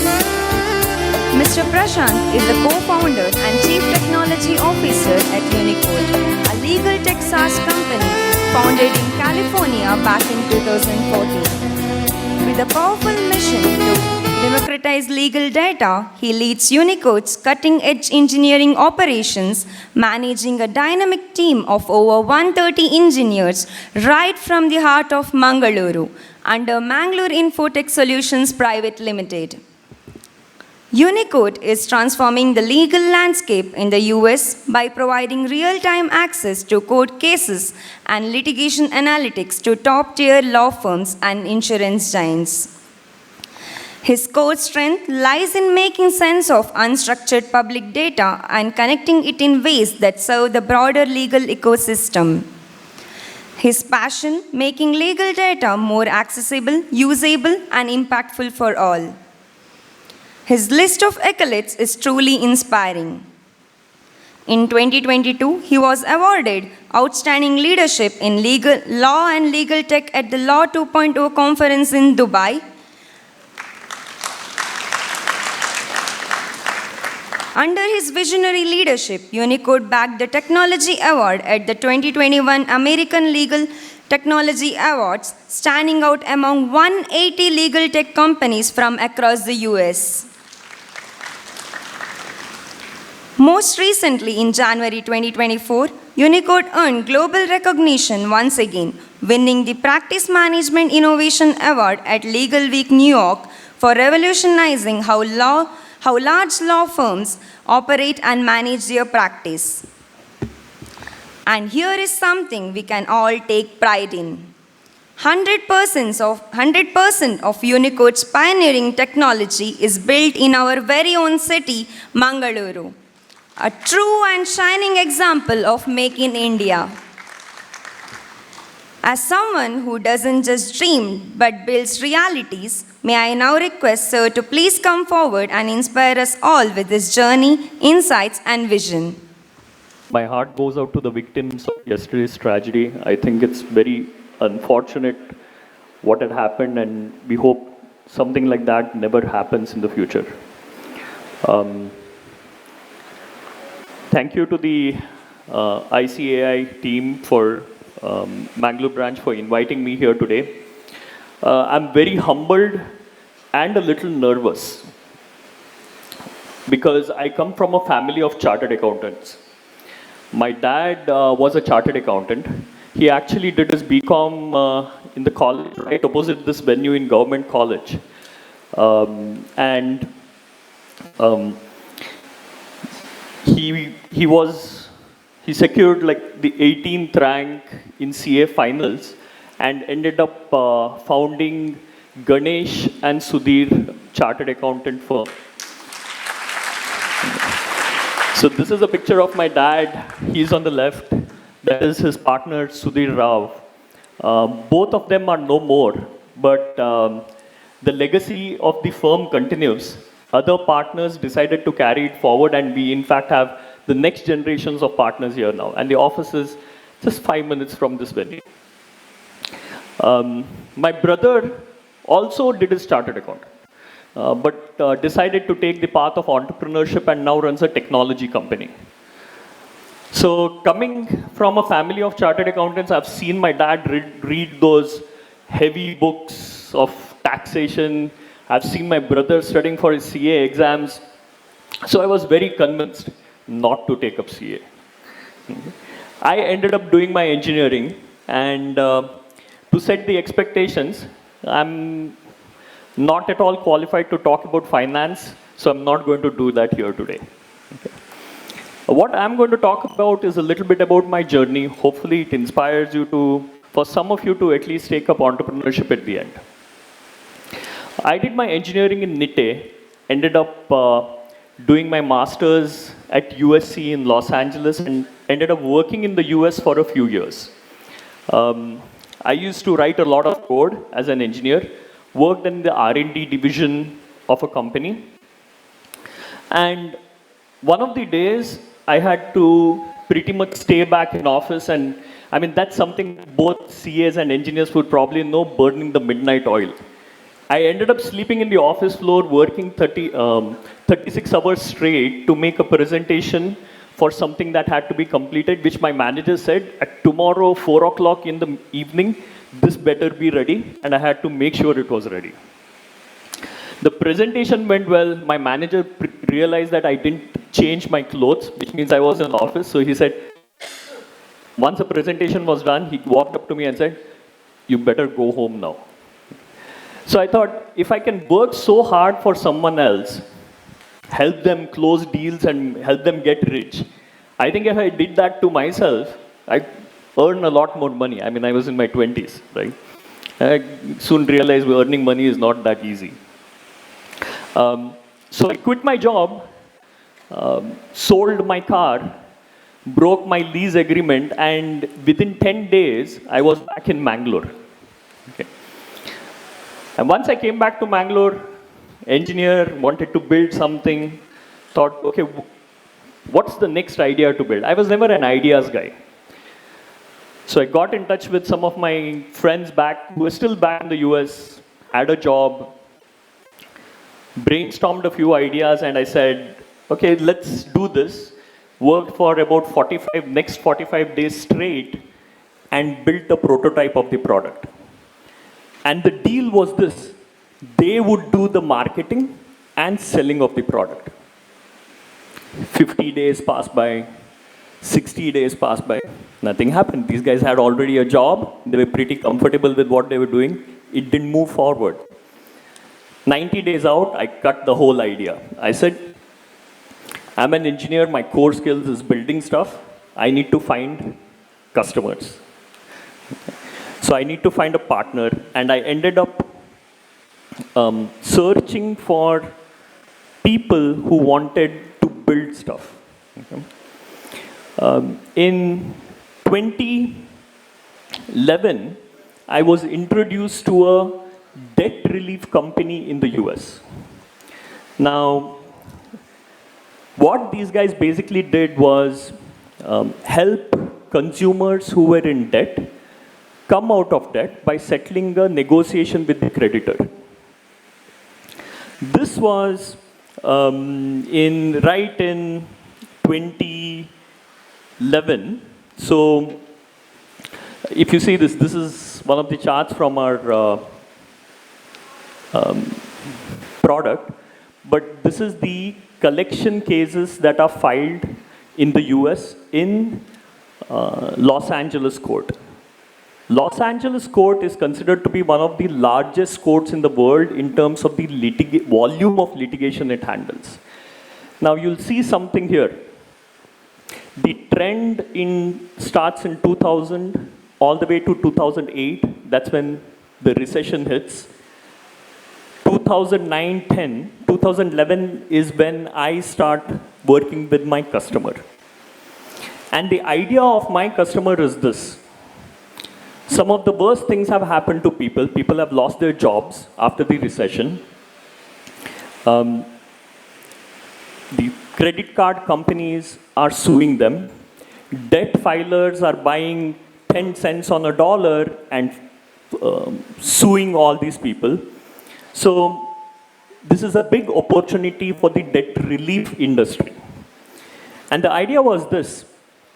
Mr. Prashant is the co-founder and chief technology officer at Unicode, a legal tech SaaS company founded in California back in 2014. With a powerful mission to democratize legal data, he leads Unicode's cutting-edge engineering operations, managing a dynamic team of over 130 engineers right from the heart of Mangaluru under Mangalore Infotech Solutions Private Limited. Unicode is transforming the legal landscape in the US by providing real time access to court cases and litigation analytics to top tier law firms and insurance giants. His core strength lies in making sense of unstructured public data and connecting it in ways that serve the broader legal ecosystem. His passion, making legal data more accessible, usable, and impactful for all. His list of accolades is truly inspiring. In 2022, he was awarded Outstanding Leadership in Legal Law and Legal Tech at the Law 2.0 conference in Dubai. Under his visionary leadership, Unicode bagged the Technology Award at the 2021 American Legal Technology Awards, standing out among 180 legal tech companies from across the US. Most recently, in January 2024, Unicode earned global recognition once again, winning the Practice Management Innovation Award at Legal Week New York for revolutionizing how large law firms operate and manage their practice. And here is something we can all take pride in. 100% of Unicode's pioneering technology is built in our very own city, Mangaluru. A true and shining example of Make in India. As someone who doesn't just dream but builds realities, may I now request Sir to please come forward and inspire us all with his journey, insights, and vision. My heart goes out to the victims of yesterday's tragedy. I think it's very unfortunate what had happened, and we hope something like that never happens in the future. Thank you to the ICAI team for Mangalore branch for inviting me here today. I'm very humbled and a little nervous because I come from a family of chartered accountants. My dad was a chartered accountant. He actually did his BCom in the college, right opposite this venue in Government College. He secured like the 18th rank in CA finals and ended up founding Ganesh and Sudhir Chartered Accountant firm. So this is a picture of my dad. He's on the left. That is his partner, Sudhir Rao. Both of them are no more, but the legacy of the firm continues. Other partners decided to carry it forward, and we in fact have the next generations of partners here now. And the office is just 5 minutes from this venue. My brother also did his chartered account, but decided to take the path of entrepreneurship and now runs a technology company. So coming from a family of chartered accountants, I've seen my dad read those heavy books of taxation. I've seen my brother studying for his CA exams. So I was very convinced not to take up CA. I ended up doing my engineering, and to set the expectations, I'm not at all qualified to talk about finance, so I'm not going to do that here today. Okay. What I'm going to talk about is a little bit about my journey. Hopefully it inspires you for some of you to at least take up entrepreneurship at the end. I did my engineering in NITE, ended up doing my master's at USC in Los Angeles, and ended up working in the US for a few years. I used to write a lot of code as an engineer, worked in the R&D division of a company. And one of the days, I had to pretty much stay back in office, and I mean, that's something both CAs and engineers would probably know, burning the midnight oil. I ended up sleeping in the office floor, working 36 hours straight to make a presentation for something that had to be completed, which my manager said, at tomorrow, 4 o'clock in the evening, this better be ready, and I had to make sure it was ready. The presentation went well. My manager realized that I didn't change my clothes, which means I was in the office, so he said, once the presentation was done, he walked up to me and said, "You better go home now." So I thought, if I can work so hard for someone else, help them close deals and help them get rich. I think if I did that to myself, I'd earn a lot more money. I mean, I was in my 20s, right? I soon realized earning money is not that easy. So I quit my job, sold my car, broke my lease agreement, and within 10 days, I was back in Mangalore. Okay. And once I came back to Mangalore, engineer, wanted to build something, thought, okay, what's the next idea to build? I was never an ideas guy. So I got in touch with some of my friends back, who were still back in the US, had a job, brainstormed a few ideas, and I said, okay, let's do this. Worked for about 45 days straight and built a prototype of the product. And the deal was this: they would do the marketing and selling of the product. 50 days passed by, 60 days passed by, nothing happened. These guys had already a job, they were pretty comfortable with what they were doing, it didn't move forward. 90 days out, I cut the whole idea. I said, I'm an engineer, my core skills is building stuff, I need to find customers. So I need to find a partner, and I ended up searching for people who wanted to build stuff. Okay. In 2011, I was introduced to a debt relief company in the US. Now, what these guys basically did was help consumers who were in debt come out of debt by settling a negotiation with the creditor. This was right in 2011. So if you see this, this is one of the charts from our product, but this is the collection cases that are filed in the US in Los Angeles court. Los Angeles court is considered to be one of the largest courts in the world in terms of the volume of litigation it handles. Now you'll see something here. The trend starts in 2000 all the way to 2008. That's when the recession hits. 2009-10, 2011 is when I start working with my customer. And the idea of my customer is this. Some of the worst things have happened to people. People have lost their jobs after the recession. The credit card companies are suing them. Debt filers are buying 10 cents on a dollar and suing all these people. So this is a big opportunity for the debt relief industry. And the idea was this.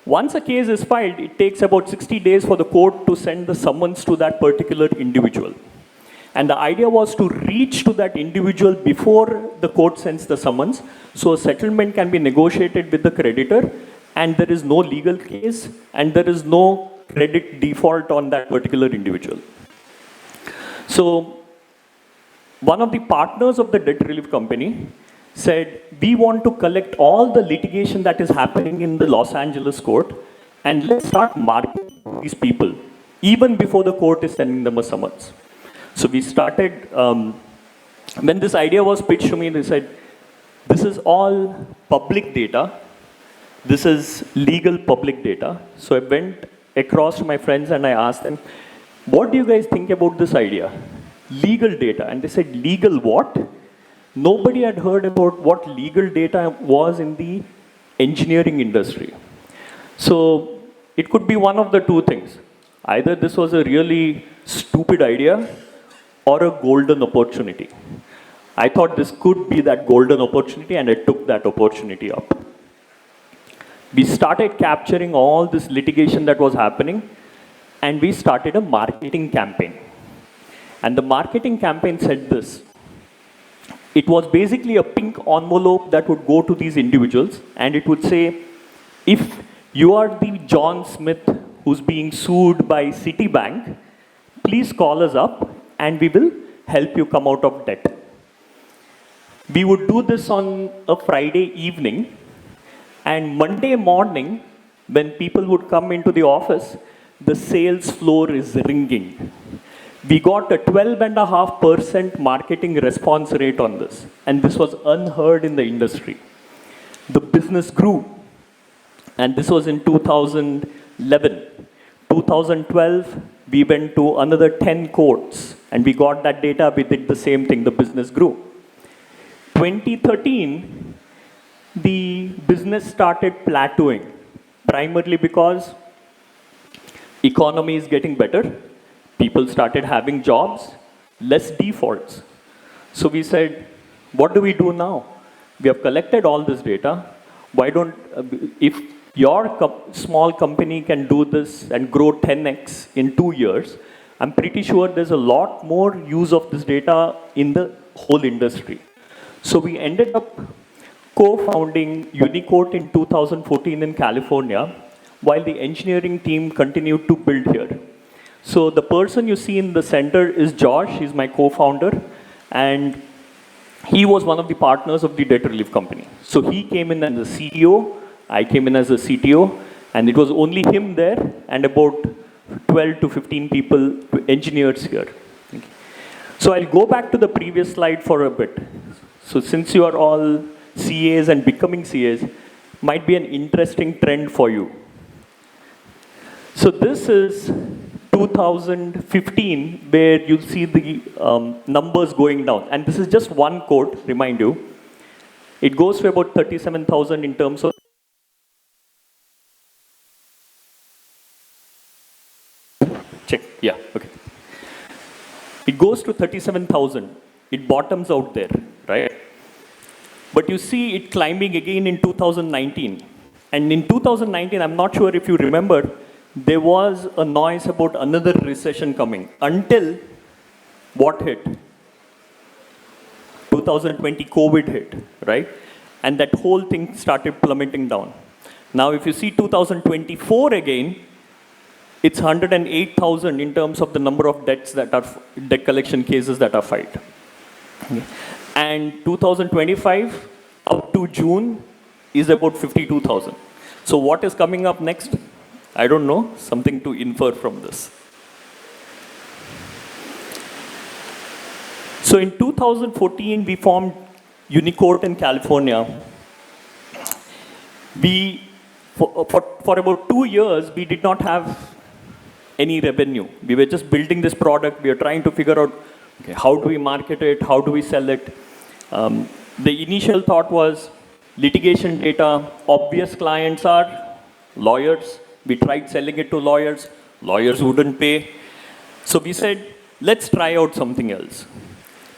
Once a case is filed, it takes about 60 days for the court to send the summons to that particular individual. And the idea was to reach to that individual before the court sends the summons, so a settlement can be negotiated with the creditor, and there is no legal case, and there is no credit default on that particular individual. So one of the partners of the debt relief company said, we want to collect all the litigation that is happening in the Los Angeles court, and let's start marketing these people, even before the court is sending them a summons. So we started, when this idea was pitched to me, they said, this is all public data. This is legal public data. So I went across to my friends and I asked them, what do you guys think about this idea? Legal data. And they said, legal what? Nobody had heard about what legal data was in the engineering industry. So it could be one of the two things. Either this was a really stupid idea or a golden opportunity. I thought this could be that golden opportunity, and I took that opportunity up. We started capturing all this litigation that was happening, and we started a marketing campaign. And the marketing campaign said this. It was basically a pink envelope that would go to these individuals, and it would say, if you are the John Smith who's being sued by Citibank, please call us up and we will help you come out of debt. We would do this on a Friday evening, and Monday morning, when people would come into the office, the sales floor is ringing. We got a 12.5% marketing response rate on this, and this was unheard in the industry. The business grew, and this was in 2011. 2012, we went to another 10 courts, and we got that data, we did the same thing, the business grew. 2013, the business started plateauing, primarily because economy is getting better, people started having jobs, less defaults. So we said, what do we do now? We have collected all this data. Why don't, if your small company can do this and grow 10x in 2 years, I'm pretty sure there's a lot more use of this data in the whole industry. So we ended up co-founding Unicourt in 2014 in California, while the engineering team continued to build here. So the person you see in the center is Josh, he's my co-founder, and he was one of the partners of the debt relief company. So he came in as a CEO, I came in as a CTO, and it was only him there and about 12 to 15 people, engineers here. So I'll go back to the previous slide for a bit. So since you are all CAs and becoming CAs, might be an interesting trend for you. So this is 2015, where you'll see the numbers going down. And this is just one quote, remind you. It goes to about 37,000 in terms of check, yeah, okay. It goes to 37,000. It bottoms out there, right? But you see it climbing again in 2019. And in 2019, I'm not sure if you remember, there was a noise about another recession coming until what hit? 2020 COVID hit, right? And that whole thing started plummeting down. Now, if you see 2024 again, it's 108,000 in terms of the number of debt collection cases that are filed. Okay. And 2025 up to June is about 52,000. So what is coming up next? I don't know, something to infer from this. So in 2014, we formed Unicourt in California. For about 2 years, we did not have any revenue. We were just building this product. We were trying to figure out, okay, how do we market it? How do we sell it? The initial thought was litigation data. Obvious clients are lawyers. We tried selling it to lawyers. Lawyers wouldn't pay. So we said, let's try out something else.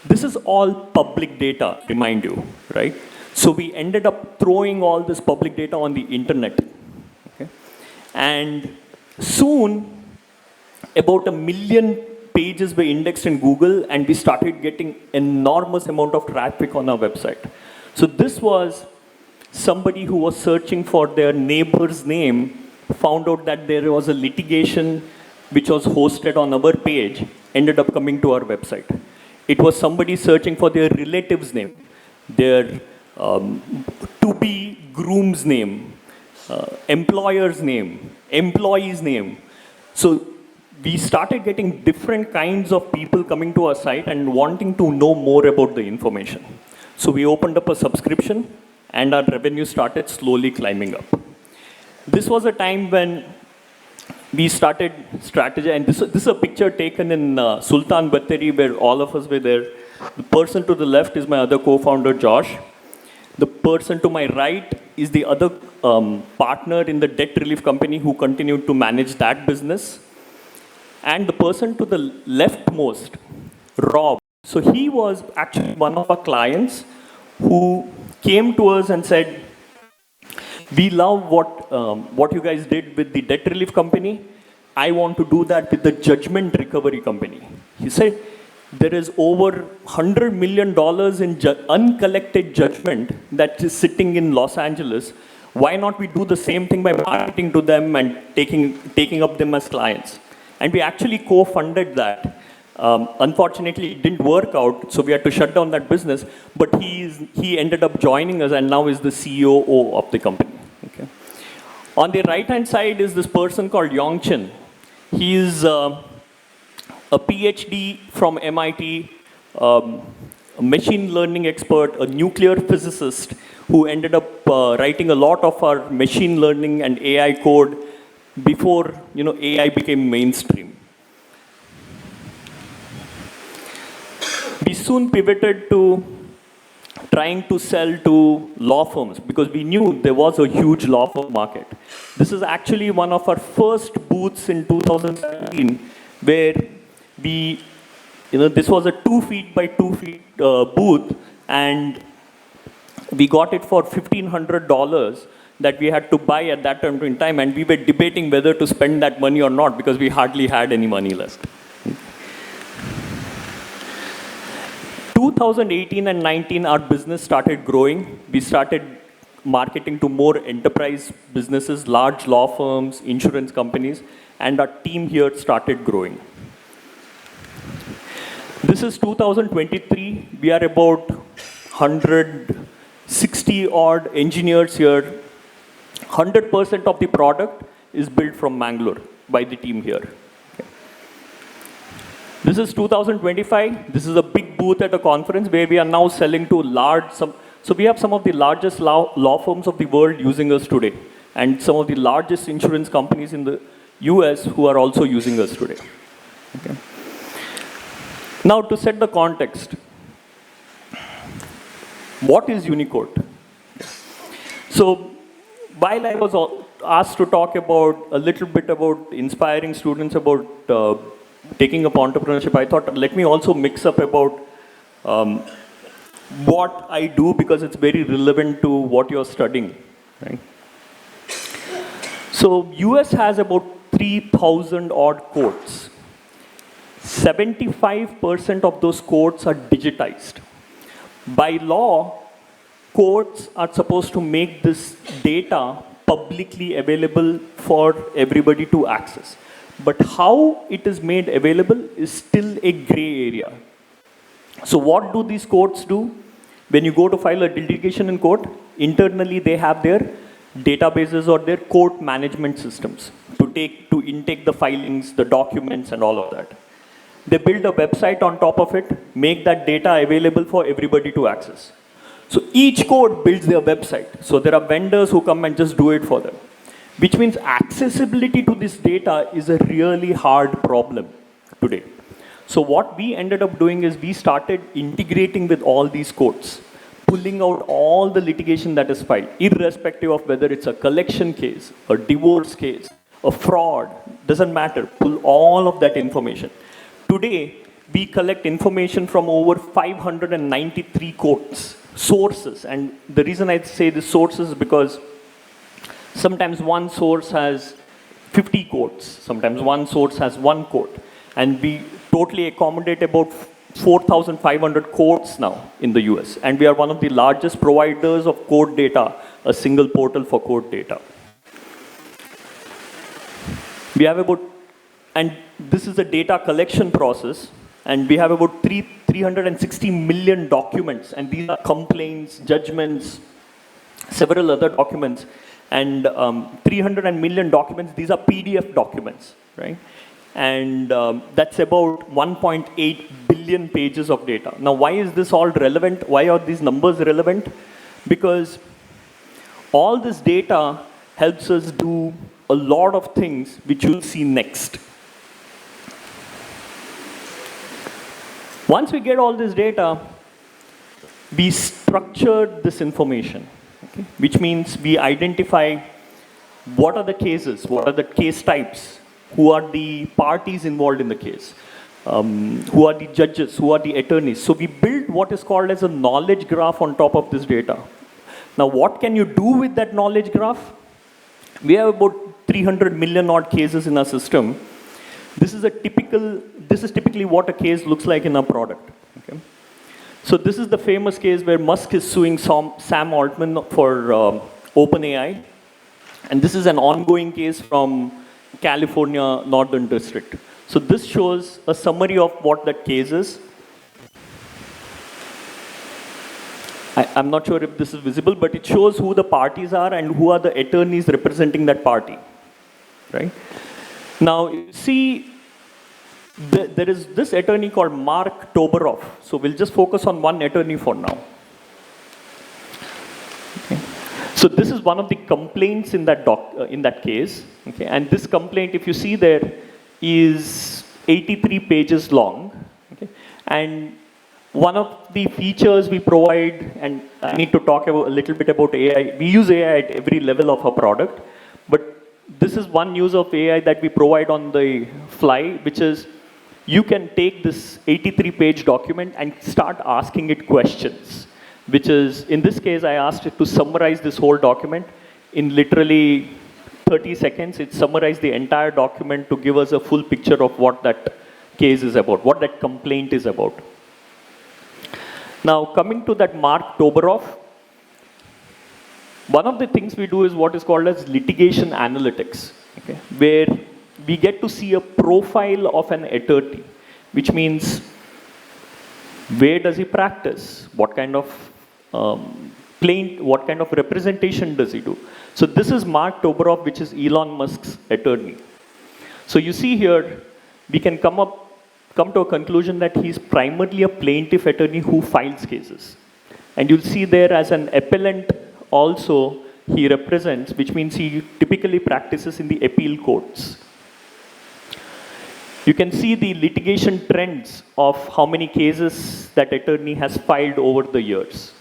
This is all public data, remind you, right? So we ended up throwing all this public data on the internet. Okay? And soon, about 1 million pages were indexed in Google, and we started getting enormous amount of traffic on our website. So this was somebody who was searching for their neighbor's name, found out that there was a litigation which was hosted on our page, ended up coming to our website. It was somebody searching for their relative's name, their to-be groom's name, employer's name, employee's name. So we started getting different kinds of people coming to our site and wanting to know more about the information. So we opened up a subscription, and our revenue started slowly climbing up. This was a time when we started strategy, and this is a picture taken in Sultan Batteri, where all of us were there. The person to the left is my other co-founder, Josh. The person to my right is the other partner in the debt relief company who continued to manage that business. And the person to the leftmost, Rob. So he was actually one of our clients who came to us and said, we love what you guys did with the debt relief company. I want to do that with the judgment recovery company. He said, there is over $100 million in uncollected judgment that is sitting in Los Angeles. Why not we do the same thing by marketing to them and taking up them as clients? And we actually co-funded that. Unfortunately, it didn't work out, so we had to shut down that business. But he ended up joining us and now is the COO of the company. Okay. On the right-hand side is this person called Yongchen. He is a PhD from MIT, a machine learning expert, a nuclear physicist who ended up writing a lot of our machine learning and AI code before AI became mainstream. We soon pivoted to trying to sell to law firms because we knew there was a huge law firm market. This is actually one of our first booths in 2017 where this was a 2 feet by 2 feet booth, and we got it for $1,500 that we had to buy at that point in time, and we were debating whether to spend that money or not because we hardly had any money left. 2018 and 19, our business started growing. We started marketing to more enterprise businesses, large law firms, insurance companies, and our team here started growing. This is 2023. We are about 160 odd engineers here. 100% of the product is built from Mangalore by the team here. Okay. This is 2025. This is a big booth at a conference where we are now selling to so we have some of the largest law firms of the world using us today, and some of the largest insurance companies in the US who are also using us today. Okay. Now, to set the context, what is Unicode? So, while I was asked to talk about a little bit about inspiring students about taking up entrepreneurship, I thought let me also mix up about what I do because it's very relevant to what you're studying. Right? So, US has about 3,000 odd courts. 75% of those courts are digitized. By law, courts are supposed to make this data publicly available for everybody to access. But how it is made available is still a gray area. So what do these courts do? When you go to file a litigation in court, internally they have their databases or their court management systems to intake the filings, the documents, and all of that. They build a website on top of it, make that data available for everybody to access. So each court builds their website. So there are vendors who come and just do it for them. Which means accessibility to this data is a really hard problem today. So what we ended up doing is we started integrating with all these courts, pulling out all the litigation that is filed, irrespective of whether it's a collection case, a divorce case, a fraud, doesn't matter. Pull all of that information. Today, we collect information from over 593 courts, sources. And the reason I say the sources is because sometimes one source has 50 courts, sometimes one source has one court. And we totally accommodate about 4,500 courts now in the US. And we are one of the largest providers of court data, a single portal for court data. We have about, and this is a data collection process, and we have about 360 million documents, and these are complaints, judgments, several other documents, and 300 million documents, these are PDF documents, right? And that's about 1.8 billion pages of data. Now, why is this all relevant? Why are these numbers relevant? Because all this data helps us do a lot of things which you'll see next. Once we get all this data, we structure this information, okay? Which means we identify what are the cases, what are the case types, who are the parties involved in the case, who are the judges, who are the attorneys. So we build what is called as a knowledge graph on top of this data. Now, what can you do with that knowledge graph? We have about 300 million odd cases in our system. This is typically what a case looks like in our product. Okay? So this is the famous case where Musk is suing Sam Altman for OpenAI. And this is an ongoing case from California Northern District. So this shows a summary of what that case is. I'm not sure if this is visible, but it shows who the parties are and who are the attorneys representing that party, right? Now, you see, there is this attorney called Mark Toberoff. So we'll just focus on one attorney for now. Okay. So this is one of the complaints in that case. Okay. And this complaint, if you see there, is 83 pages long. Okay. And one of the features we provide, and I need to talk a little bit about AI. We use AI at every level of our product, but this is one use of AI that we provide on the fly, which is you can take this 83-page document and start asking it questions, which is, in this case, I asked it to summarize this whole document in literally 30 seconds. It summarized the entire document to give us a full picture of what that case is about, what that complaint is about. Now, coming to that Mark Toberoff, one of the things we do is what is called as litigation analytics, okay, where we get to see a profile of an attorney, which means where does he practice, what kind of what kind of representation does he do. So this is Mark Toberoff, which is Elon Musk's attorney. So you see here, we can come to a conclusion that he's primarily a plaintiff attorney who files cases. And you'll see there as an appellant also he represents, which means he typically practices in the appeal courts. You can see the litigation trends of how many cases that attorney has filed over the years.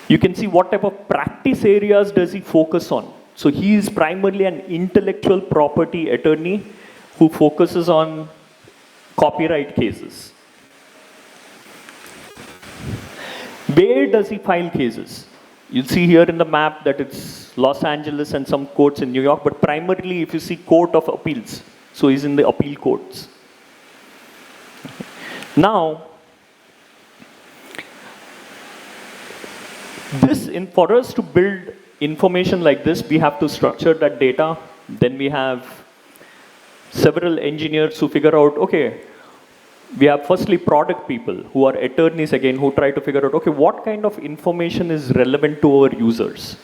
You can see what type of practice areas does he focus on. So he is primarily an intellectual property attorney who focuses on copyright cases. Where does he file cases? You'll see here in the map that it's Los Angeles and some courts in New York, but primarily if you see Court of Appeals, so he's in the appeal courts. Now, for us to build information like this, we have to structure that data. Then we have several engineers who figure out, okay, we have firstly product people who are attorneys again, who try to figure out, okay, what kind of information is relevant to our users?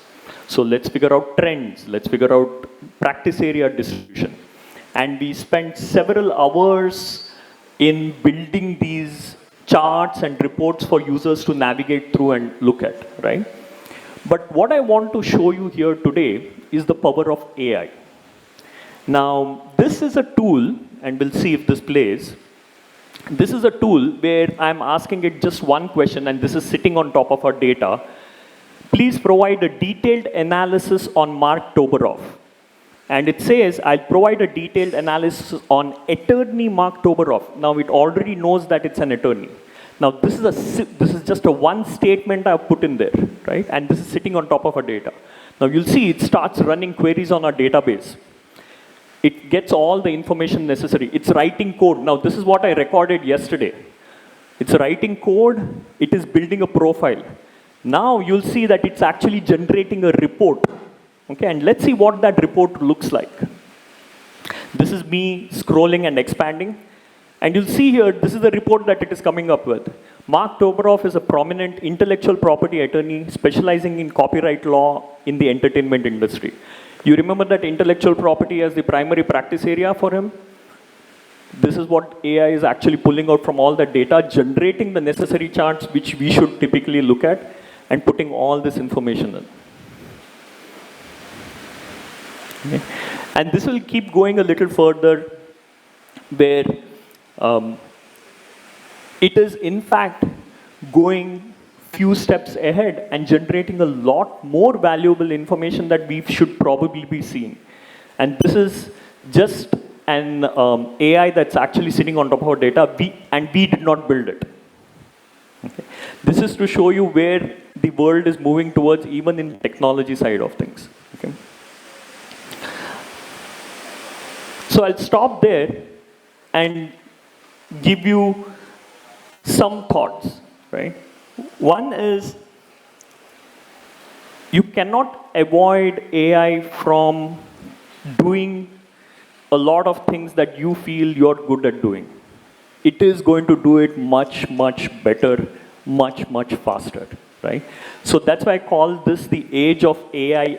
So let's figure out trends, let's figure out practice area distribution. And we spent several hours in building these charts and reports for users to navigate through and look at, right? But what I want to show you here today is the power of AI. Now, this is a tool, and we'll see if this plays. This is a tool where I'm asking it just one question, and this is sitting on top of our data. Please provide a detailed analysis on Mark Toberoff. And it says, I'll provide a detailed analysis on attorney Mark Toberoff. Now, it already knows that it's an attorney. Now, this is just a one statement I've put in there, right? And this is sitting on top of our data. Now, you'll see it starts running queries on our database. It gets all the information necessary. It's writing code. Now, this is what I recorded yesterday. It's writing code. It is building a profile. Now, you'll see that it's actually generating a report. Okay, and let's see what that report looks like. This is me scrolling and expanding. And you'll see here, this is the report that it is coming up with. Mark Toberoff is a prominent intellectual property attorney specializing in copyright law in the entertainment industry. You remember that intellectual property as the primary practice area for him? This is what AI is actually pulling out from all that data, generating the necessary charts which we should typically look at, and putting all this information in. Okay. And this will keep going a little further, where it is in fact going few steps ahead and generating a lot more valuable information that we should probably be seeing. And this is just an AI that's actually sitting on top of our data, and we did not build it. Okay. This is to show you where the world is moving towards, even in the technology side of things. Okay. So I'll stop there and give you some thoughts, right? One is, you cannot avoid AI from doing a lot of things that you feel you're good at doing. It is going to do it much, much better, much, much faster, right? So that's why I call this the age of AI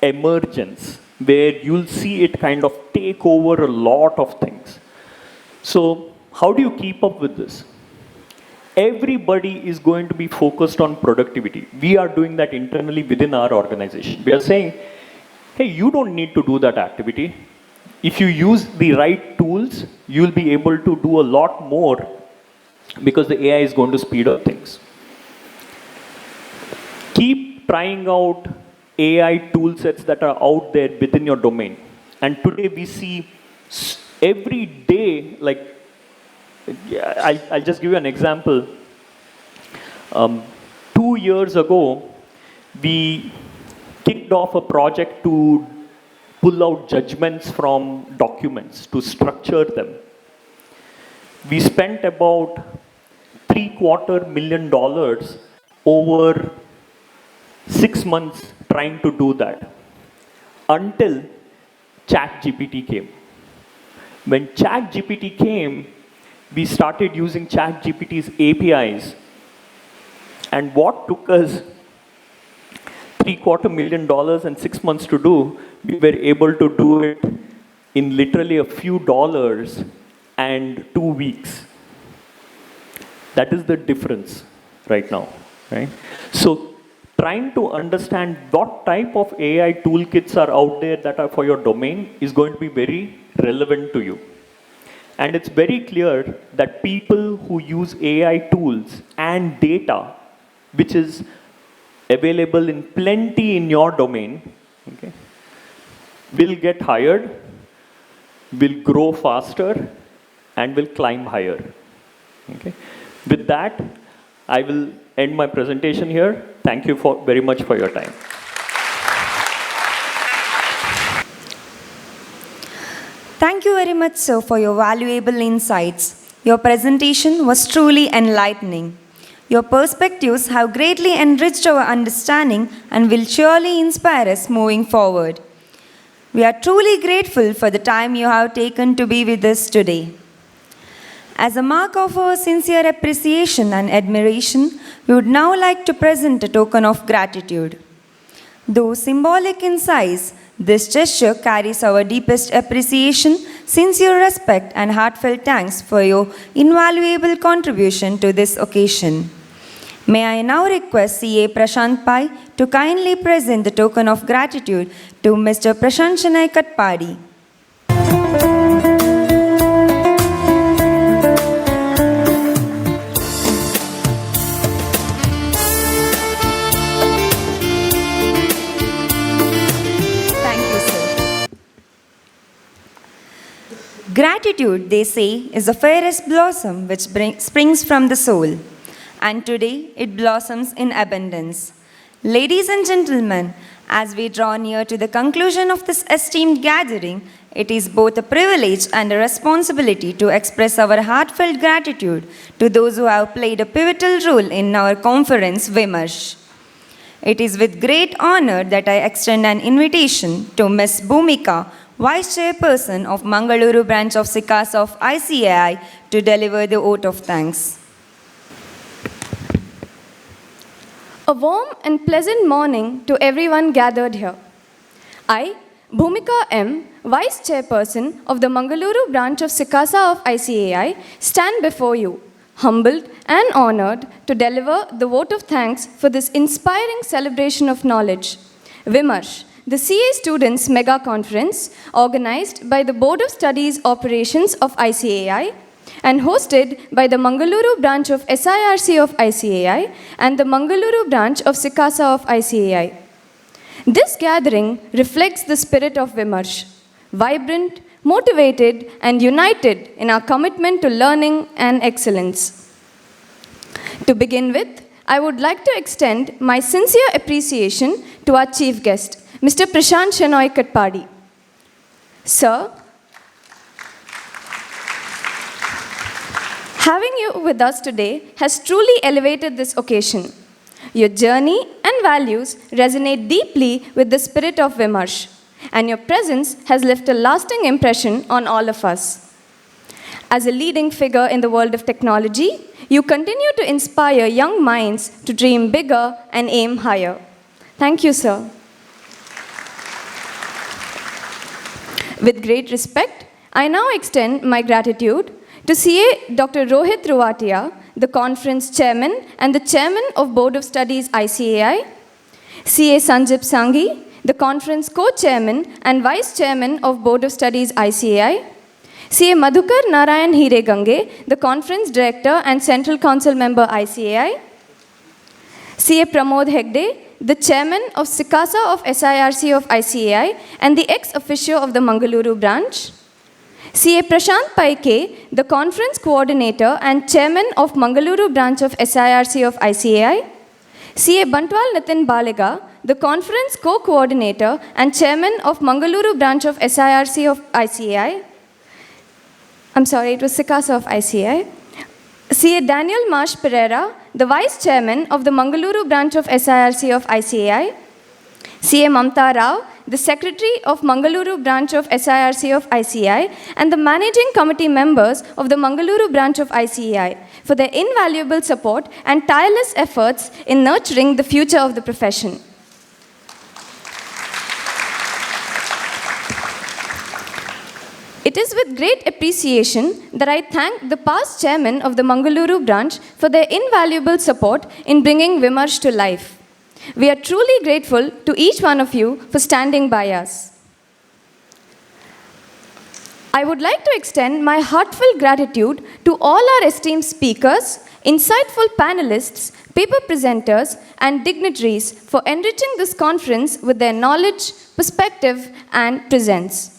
emergence, where you'll see it kind of take over a lot of things. So how do you keep up with this? Everybody is going to be focused on productivity. We are doing that internally within our organization. We are saying, hey, you don't need to do that activity. If you use the right tools, you'll be able to do a lot more because the AI is going to speed up things. Keep trying out AI tool sets that are out there within your domain. And today we see every day, like, I'll just give you an example. 2 years ago, we kicked off a project to pull out judgments from documents, to structure them. We spent about $750,000 over 6 months trying to do that, until ChatGPT came. When ChatGPT came, we started using ChatGPT's APIs, and what took us $750,000 and 6 months to do, we were able to do it in literally a few dollars and 2 weeks. That is the difference right now, right? So trying to understand what type of AI toolkits are out there that are for your domain is going to be very relevant to you. And it's very clear that people who use AI tools and data, which is available in plenty in your domain, okay, will get hired, will grow faster, and will climb higher. Okay. With that, I will end my presentation here. Thank you very much for your time. Thank you very much, sir, for your valuable insights. Your presentation was truly enlightening. Your perspectives have greatly enriched our understanding and will surely inspire us moving forward. We are truly grateful for the time you have taken to be with us today. As a mark of our sincere appreciation and admiration, we would now like to present a token of gratitude. Though symbolic in size, this gesture carries our deepest appreciation, sincere respect, and heartfelt thanks for your invaluable contribution to this occasion. May I now request CA Prashant Pai to kindly present the token of gratitude to Mr. Prashant Shanai Katpadi. Gratitude, they say, is the fairest blossom which springs from the soul, and today it blossoms in abundance. Ladies and gentlemen, as we draw near to the conclusion of this esteemed gathering, it is both a privilege and a responsibility to express our heartfelt gratitude to those who have played a pivotal role in our conference, VIMARSH. It is with great honor that I extend an invitation to Ms. Bhumika, Vice Chairperson of Mangaluru branch of SICASA of ICAI, to deliver the vote of thanks. A warm and pleasant morning to everyone gathered here. I, Bhumika M., Vice Chairperson of the Mangaluru branch of SICASA of ICAI, stand before you, humbled and honored to deliver the vote of thanks for this inspiring celebration of knowledge. VIMARSH, the CA Students Mega Conference, organized by the Board of Studies Operations of ICAI and hosted by the Mangaluru branch of SIRC of ICAI and the Mangaluru branch of SICASA of ICAI. This gathering reflects the spirit of VIMARSH, vibrant, motivated, and united in our commitment to learning and excellence. To begin with, I would like to extend my sincere appreciation to our chief guest, Mr. Prashant Shanai Katpadi. Sir, having you with us today has truly elevated this occasion. Your journey and values resonate deeply with the spirit of VIMARSH. and your presence has left a lasting impression on all of us. As a leading figure in the world of technology, you continue to inspire young minds to dream bigger and aim higher. Thank you, sir. With great respect, I now extend my gratitude to CA Dr. Rohit Ruwatia, the conference chairman and the chairman of Board of Studies ICAI, CA Sanjib Sanghi, the conference co-chairman and vice chairman of Board of Studies ICAI, CA Madhukar Narayan Hiregange, the conference director and central council member ICAI, CA Pramod Hegde, the chairman of Sikasa of SIRC of ICAI and the ex-officio of the Mangaluru branch, CA Prashant Paike, the conference coordinator and chairman of Mangaluru branch of SIRC of ICAI, CA Bantwal Nitin Balega, the conference co-coordinator and chairman of Mangaluru branch of SIRC of ICAI, it was Sikasa of ICAI, CA Daniel Marsh Pereira, the vice chairman of the Mangaluru branch of SIRC of ICAI, CA Mamta Rao, the secretary of Mangaluru branch of SIRC of ICAI, and the managing committee members of the Mangaluru branch of ICAI for their invaluable support and tireless efforts in nurturing the future of the profession. It is with great appreciation that I thank the past chairman of the Mangaluru branch for their invaluable support in bringing VIMARSH to life. We are truly grateful to each one of you for standing by us. I would like to extend my heartfelt gratitude to all our esteemed speakers, insightful panelists, paper presenters, and dignitaries for enriching this conference with their knowledge, perspective, and presence.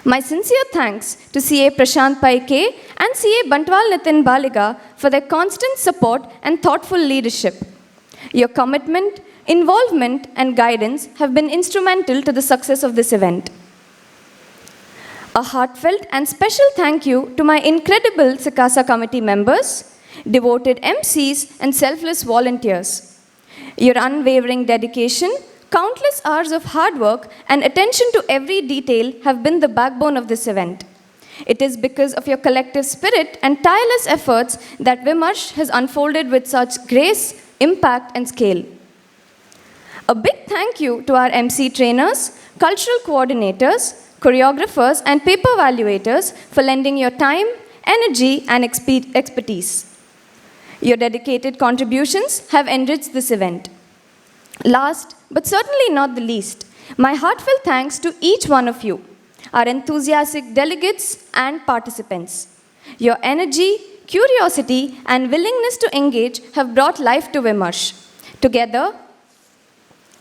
My sincere thanks to CA Prashant Paike and CA Bantwal Nitin Baliga for their constant support and thoughtful leadership. Your commitment, involvement, and guidance have been instrumental to the success of this event. A heartfelt and special thank you to my incredible Sikasa committee members, devoted MCs, and selfless volunteers. Your unwavering dedication, countless hours of hard work, and attention to every detail have been the backbone of this event. It is because of your collective spirit and tireless efforts that VIMARSH has unfolded with such grace, impact, and scale. A big thank you to our MC trainers, cultural coordinators, choreographers, and paper evaluators for lending your time, energy, and expertise. Your dedicated contributions have enriched this event. Last, but certainly not the least, my heartfelt thanks to each one of you, our enthusiastic delegates and participants. Your energy, curiosity, and willingness to engage have brought life to VIMARSH. Together,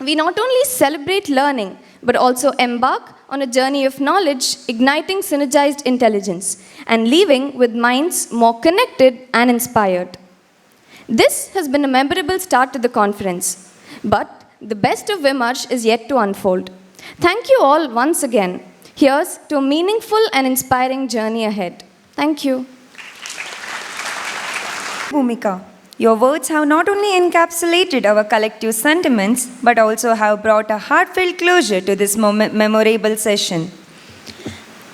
we not only celebrate learning, but also embark on a journey of knowledge, igniting synergized intelligence, and leaving with minds more connected and inspired. This has been a memorable start to the conference, but the best of VIMARSH is yet to unfold. Thank you all once again. Here's to a meaningful and inspiring journey ahead. Thank you. Bhumika, your words have not only encapsulated our collective sentiments, but also have brought a heartfelt closure to this memorable session.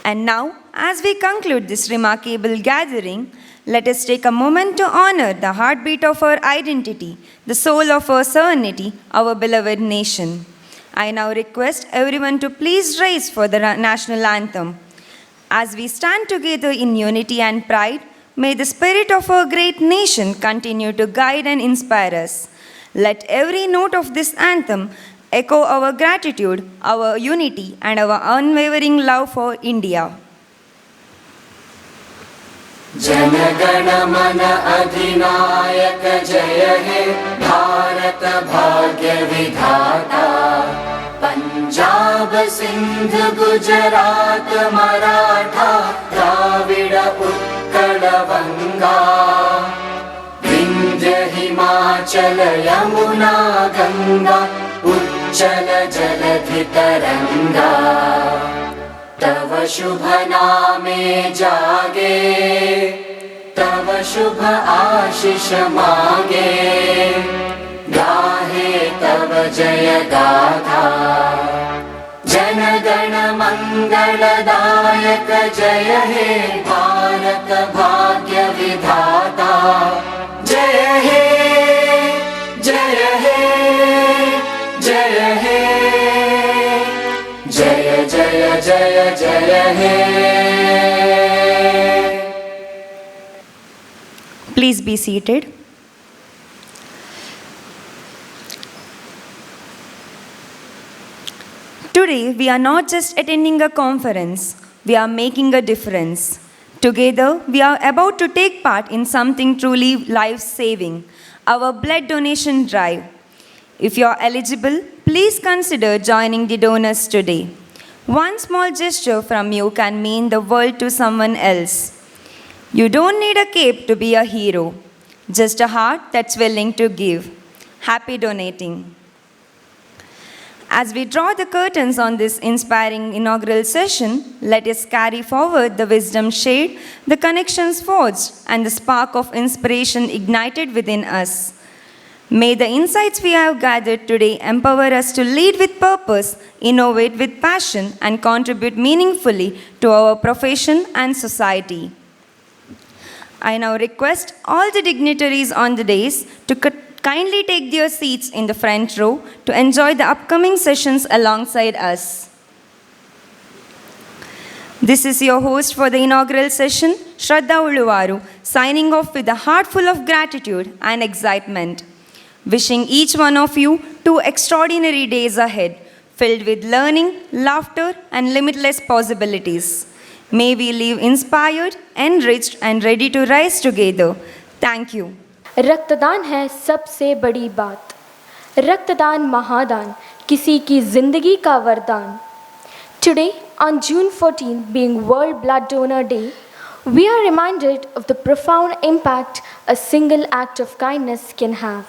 And now, as we conclude this remarkable gathering, let us take a moment to honor the heartbeat of our identity, the soul of our sovereignty, our beloved nation. I now request everyone to please rise for the national anthem. As we stand together in unity and pride, may the spirit of our great nation continue to guide and inspire us. Let every note of this anthem echo our gratitude, our unity, and our unwavering love for India. जनगण मन अधिनायक जय हे भारत भाग्य विधाता पंजाब सिंध गुजरात मराठा द्राविड उत्कल बंगा विंध्य हिमाचल यमुना गंगा उच्चल जलधि तरंगा तव शुभ नामे जागे तव शुभ आशीष मांगे गाहे तव जय गाथा जनगण मङ्गलदायक जय हे भारत भाग्य विधाता जय हे जय हे जय हे जय जय जय जय हे. Please be seated. Today, we are not just attending a conference, we are making a difference. Together, we are about to take part in something truly life-saving, our blood donation drive. If you are eligible, please consider joining the donors today. One small gesture from you can mean the world to someone else. You don't need a cape to be a hero, just a heart that's willing to give. Happy donating. As we draw the curtains on this inspiring inaugural session, let us carry forward the wisdom shared, the connections forged, and the spark of inspiration ignited within us. May the insights we have gathered today empower us to lead with purpose, innovate with passion, and contribute meaningfully to our profession and society. I now request all the dignitaries on the dais to kindly take their seats in the front row to enjoy the upcoming sessions alongside us. This is your host for the inaugural session, Shraddha Uluvaru, signing off with a heart full of gratitude and excitement. Wishing each one of you 2 extraordinary days ahead, filled with learning, laughter, and limitless possibilities. May we live inspired, enriched, and ready to rise together. Thank you. रक्तदान है सबसे बड़ी बात. रक्तदान महादान, किसी की जिंदगी का वरदान. Today, on June 14, being World Blood Donor Day, we are reminded of the profound impact a single act of kindness can have.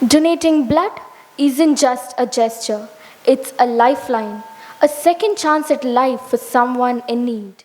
Donating blood isn't just a gesture, it's a lifeline, a second chance at life for someone in need.